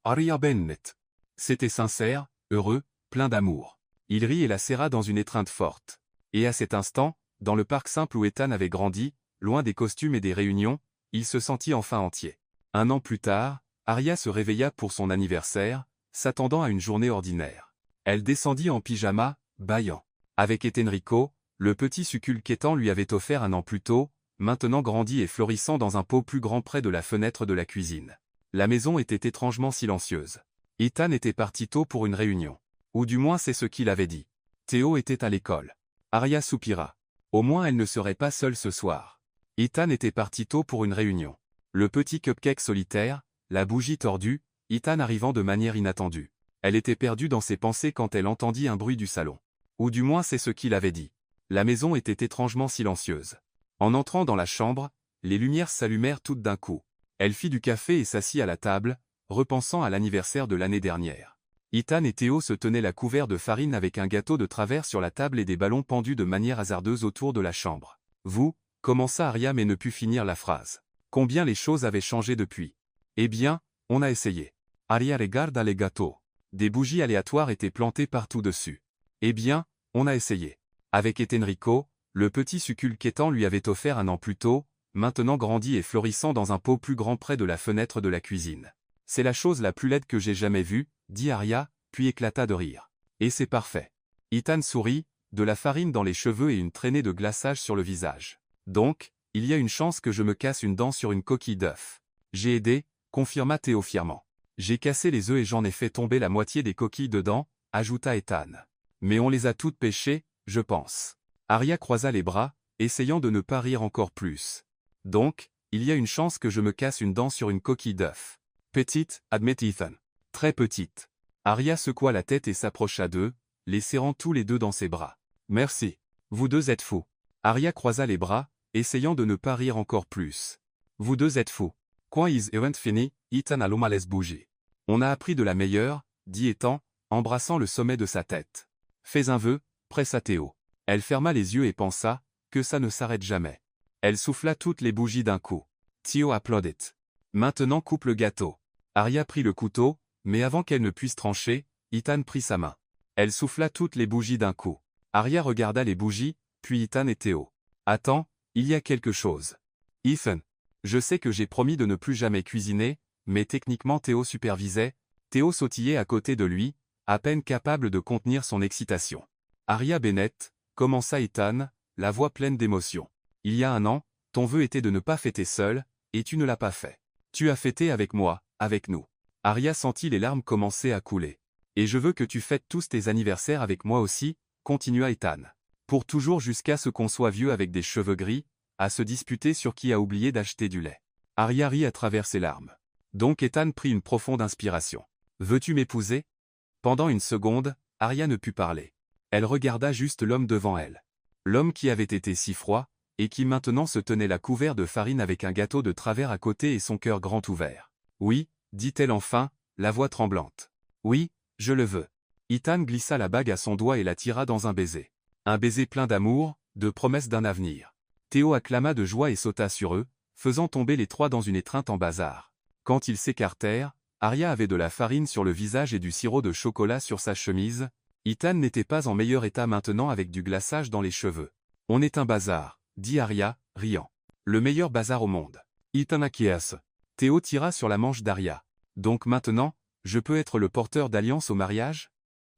Arya Bennett. C'était sincère, heureux, plein d'amour. Il rit et la serra dans une étreinte forte. Et à cet instant, dans le parc simple où Ethan avait grandi, loin des costumes et des réunions, il se sentit enfin entier. 1 an plus tard, Arya se réveilla pour son anniversaire, s'attendant à une journée ordinaire. Elle descendit en pyjama, bâillant. Avec Etenrico, le petit succul qu'Ethan lui avait offert 1 an plus tôt, maintenant grandi et florissant dans un pot plus grand près de la fenêtre de la cuisine. La maison était étrangement silencieuse. Ethan était parti tôt pour une réunion. Ou du moins c'est ce qu'il avait dit. Théo était à l'école. Arya soupira. Au moins elle ne serait pas seule ce soir. Ethan était parti tôt pour une réunion. Le petit cupcake solitaire, la bougie tordue, Ethan arrivant de manière inattendue. Elle était perdue dans ses pensées quand elle entendit un bruit du salon. Ou du moins c'est ce qu'il avait dit. La maison était étrangement silencieuse. En entrant dans la chambre, les lumières s'allumèrent toutes d'un coup. Elle fit du café et s'assit à la table, repensant à l'anniversaire de l'année dernière. Ethan et Théo se tenaient la couvert de farine avec un gâteau de travers sur la table et des ballons pendus de manière hasardeuse autour de la chambre. Vous, commença Arya mais ne put finir la phrase. Combien les choses avaient changé depuis. Eh bien, on a essayé. Arya regarda les gâteaux. Des bougies aléatoires étaient plantées partout dessus. Eh bien, on a essayé. Avec Etenrico, le petit succul qu'Ethan lui avait offert 1 an plus tôt, maintenant grandi et florissant dans un pot plus grand près de la fenêtre de la cuisine. C'est la chose la plus laide que j'ai jamais vue, dit Arya, puis éclata de rire. Et c'est parfait. Ethan sourit, de la farine dans les cheveux et une traînée de glaçage sur le visage. Donc, il y a une chance que je me casse une dent sur une coquille d'œuf. J'ai aidé, confirma Théo fièrement. J'ai cassé les œufs et j'en ai fait tomber la moitié des coquilles dedans, ajouta Ethan. Mais on les a toutes pêchées, je pense. Arya croisa les bras, essayant de ne pas rire encore plus. Donc, il y a une chance que je me casse une dent sur une coquille d'œuf. Petite, admet Ethan. Très petite. Arya secoua la tête et s'approcha d'eux, les serrant tous les deux dans ses bras. Merci. Vous deux êtes fous. Arya croisa les bras, essayant de ne pas rire encore plus. Vous deux êtes fous. Quand is event fini, Ethan alluma les bougies. On a appris de la meilleure, dit Ethan, embrassant le sommet de sa tête. Fais un vœu, pressa Théo. Elle ferma les yeux et pensa, que ça ne s'arrête jamais. Elle souffla toutes les bougies d'un coup. Théo applaudit. Maintenant coupe le gâteau. Arya prit le couteau, mais avant qu'elle ne puisse trancher, Ethan prit sa main. Elle souffla toutes les bougies d'un coup. Arya regarda les bougies, puis Ethan et Théo. Attends, il y a quelque chose. Ethan. Je sais que j'ai promis de ne plus jamais cuisiner, mais techniquement Théo supervisait. Théo sautillait à côté de lui, à peine capable de contenir son excitation. Arya Bennett, commença Ethan, la voix pleine d'émotion. Il y a un an, ton vœu était de ne pas fêter seul, et tu ne l'as pas fait. Tu as fêté avec moi, avec nous. Arya sentit les larmes commencer à couler. Et je veux que tu fêtes tous tes anniversaires avec moi aussi, continua Ethan. Pour toujours jusqu'à ce qu'on soit vieux avec des cheveux gris, à se disputer sur qui a oublié d'acheter du lait. Arya rit à travers ses larmes. Donc Ethan prit une profonde inspiration. Veux-tu m'épouser? Pendant une seconde, Arya ne put parler. Elle regarda juste l'homme devant elle. L'homme qui avait été si froid, et qui maintenant se tenait là couvert de farine avec un gâteau de travers à côté et son cœur grand ouvert. Oui, dit-elle enfin, la voix tremblante. Oui, je le veux. Ethan glissa la bague à son doigt et la tira dans un baiser. Un baiser plein d'amour, de promesses d'un avenir. Théo acclama de joie et sauta sur eux, faisant tomber les trois dans une étreinte en bazar. Quand ils s'écartèrent, Arya avait de la farine sur le visage et du sirop de chocolat sur sa chemise. Ethan n'était pas en meilleur état maintenant avec du glaçage dans les cheveux. On est un bazar, dit Arya, riant. Le meilleur bazar au monde. Ethan acquiesce. Théo tira sur la manche d'Arya. Donc maintenant, je peux être le porteur d'alliance au mariage?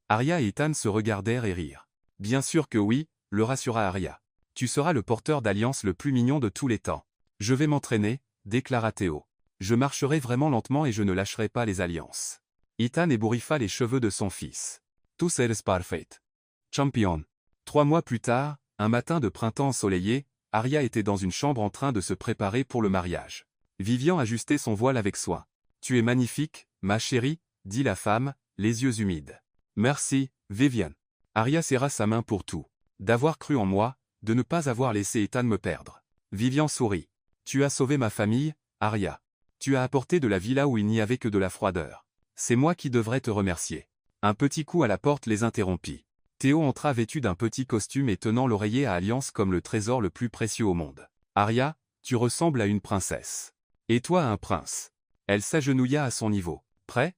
Arya et Ethan se regardèrent et rirent. Bien sûr que oui, le rassura Arya. Tu seras le porteur d'alliance le plus mignon de tous les temps. Je vais m'entraîner, déclara Théo. Je marcherai vraiment lentement et je ne lâcherai pas les alliances. Ethan ébouriffa les cheveux de son fils. Tous eres perfect. Champion. 3 mois plus tard, un matin de printemps ensoleillé, Arya était dans une chambre en train de se préparer pour le mariage. Vivian ajustait son voile avec soin. Tu es magnifique, ma chérie, dit la femme, les yeux humides. Merci, Vivian. Arya serra sa main pour tout. D'avoir cru en moi, de ne pas avoir laissé Ethan me perdre. Vivian sourit. Tu as sauvé ma famille, Arya. Tu as apporté de la vie là où il n'y avait que de la froideur. C'est moi qui devrais te remercier. Un petit coup à la porte les interrompit. Théo entra vêtu d'un petit costume et tenant l'oreiller à Alliance comme le trésor le plus précieux au monde. Arya, tu ressembles à une princesse. Et toi à un prince. Elle s'agenouilla à son niveau. Prêt?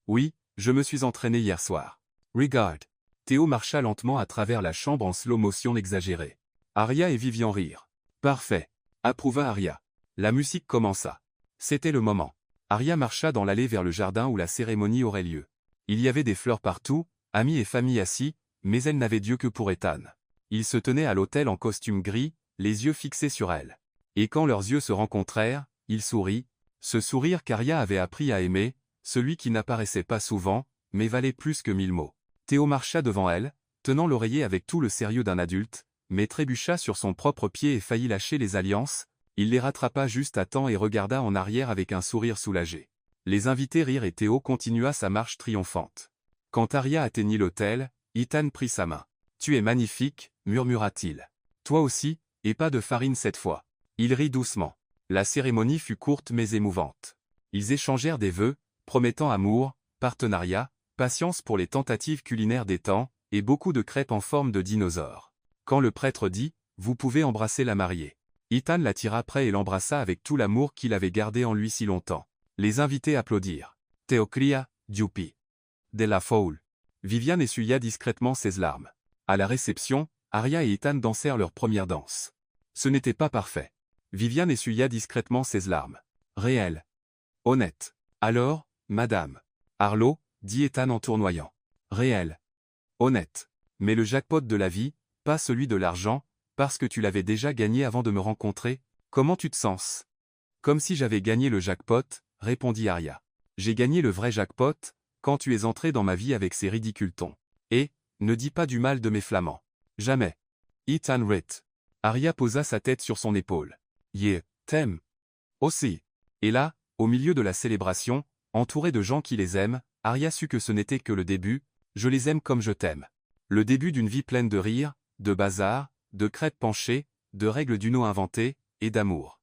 Oui, je me suis entraîné hier soir. Regarde. Théo marcha lentement à travers la chambre en slow motion exagérée. Arya et Vivian rirent. Parfait. Approuva Arya. La musique commença. C'était le moment. Arya marcha dans l'allée vers le jardin où la cérémonie aurait lieu. Il y avait des fleurs partout, amis et famille assis, mais elle n'avait Dieu que pour Ethan. Il se tenait à l'autel en costume gris, les yeux fixés sur elle. Et quand leurs yeux se rencontrèrent, il sourit, ce sourire qu'Arya avait appris à aimer, celui qui n'apparaissait pas souvent, mais valait plus que 1000 mots. Théo marcha devant elle, tenant l'oreiller avec tout le sérieux d'un adulte, mais trébucha sur son propre pied et faillit lâcher les alliances. Il les rattrapa juste à temps et regarda en arrière avec un sourire soulagé. Les invités rirent et Théo continua sa marche triomphante. Quand Arya atteignit l'autel, Ethan prit sa main. « Tu es magnifique, murmura-t-il. Toi aussi, et pas de farine cette fois. » Il rit doucement. La cérémonie fut courte mais émouvante. Ils échangèrent des vœux, promettant amour, partenariat, patience pour les tentatives culinaires des temps, et beaucoup de crêpes en forme de dinosaures. Quand le prêtre dit « Vous pouvez embrasser la mariée », Ethan la tira près et l'embrassa avec tout l'amour qu'il avait gardé en lui si longtemps. Les invités applaudirent. Théocria, Diupi. De la foule. Vivian essuya discrètement ses larmes. À la réception, Arya et Ethan dansèrent leur première danse. Ce n'était pas parfait. Vivian essuya discrètement ses larmes. Réel. Honnête. Alors, madame. Arlo, dit Ethan en tournoyant. Réel. Honnête. Mais le jackpot de la vie, pas celui de l'argent, parce que tu l'avais déjà gagné avant de me rencontrer, comment tu te sens? Comme si j'avais gagné le jackpot, répondit Arya. J'ai gagné le vrai jackpot, quand tu es entré dans ma vie avec ces ridicules tons. Et, ne dis pas du mal de mes flamands. Jamais. Ethan rit. Arya posa sa tête sur son épaule. Yeah, t'aimes. Aussi. Et là, au milieu de la célébration, entouré de gens qui les aiment, Arya sut que ce n'était que le début, je les aime comme je t'aime. Le début d'une vie pleine de rire, de bazar, de crêpes penchées, de règles d'uno inventées, et d'amour.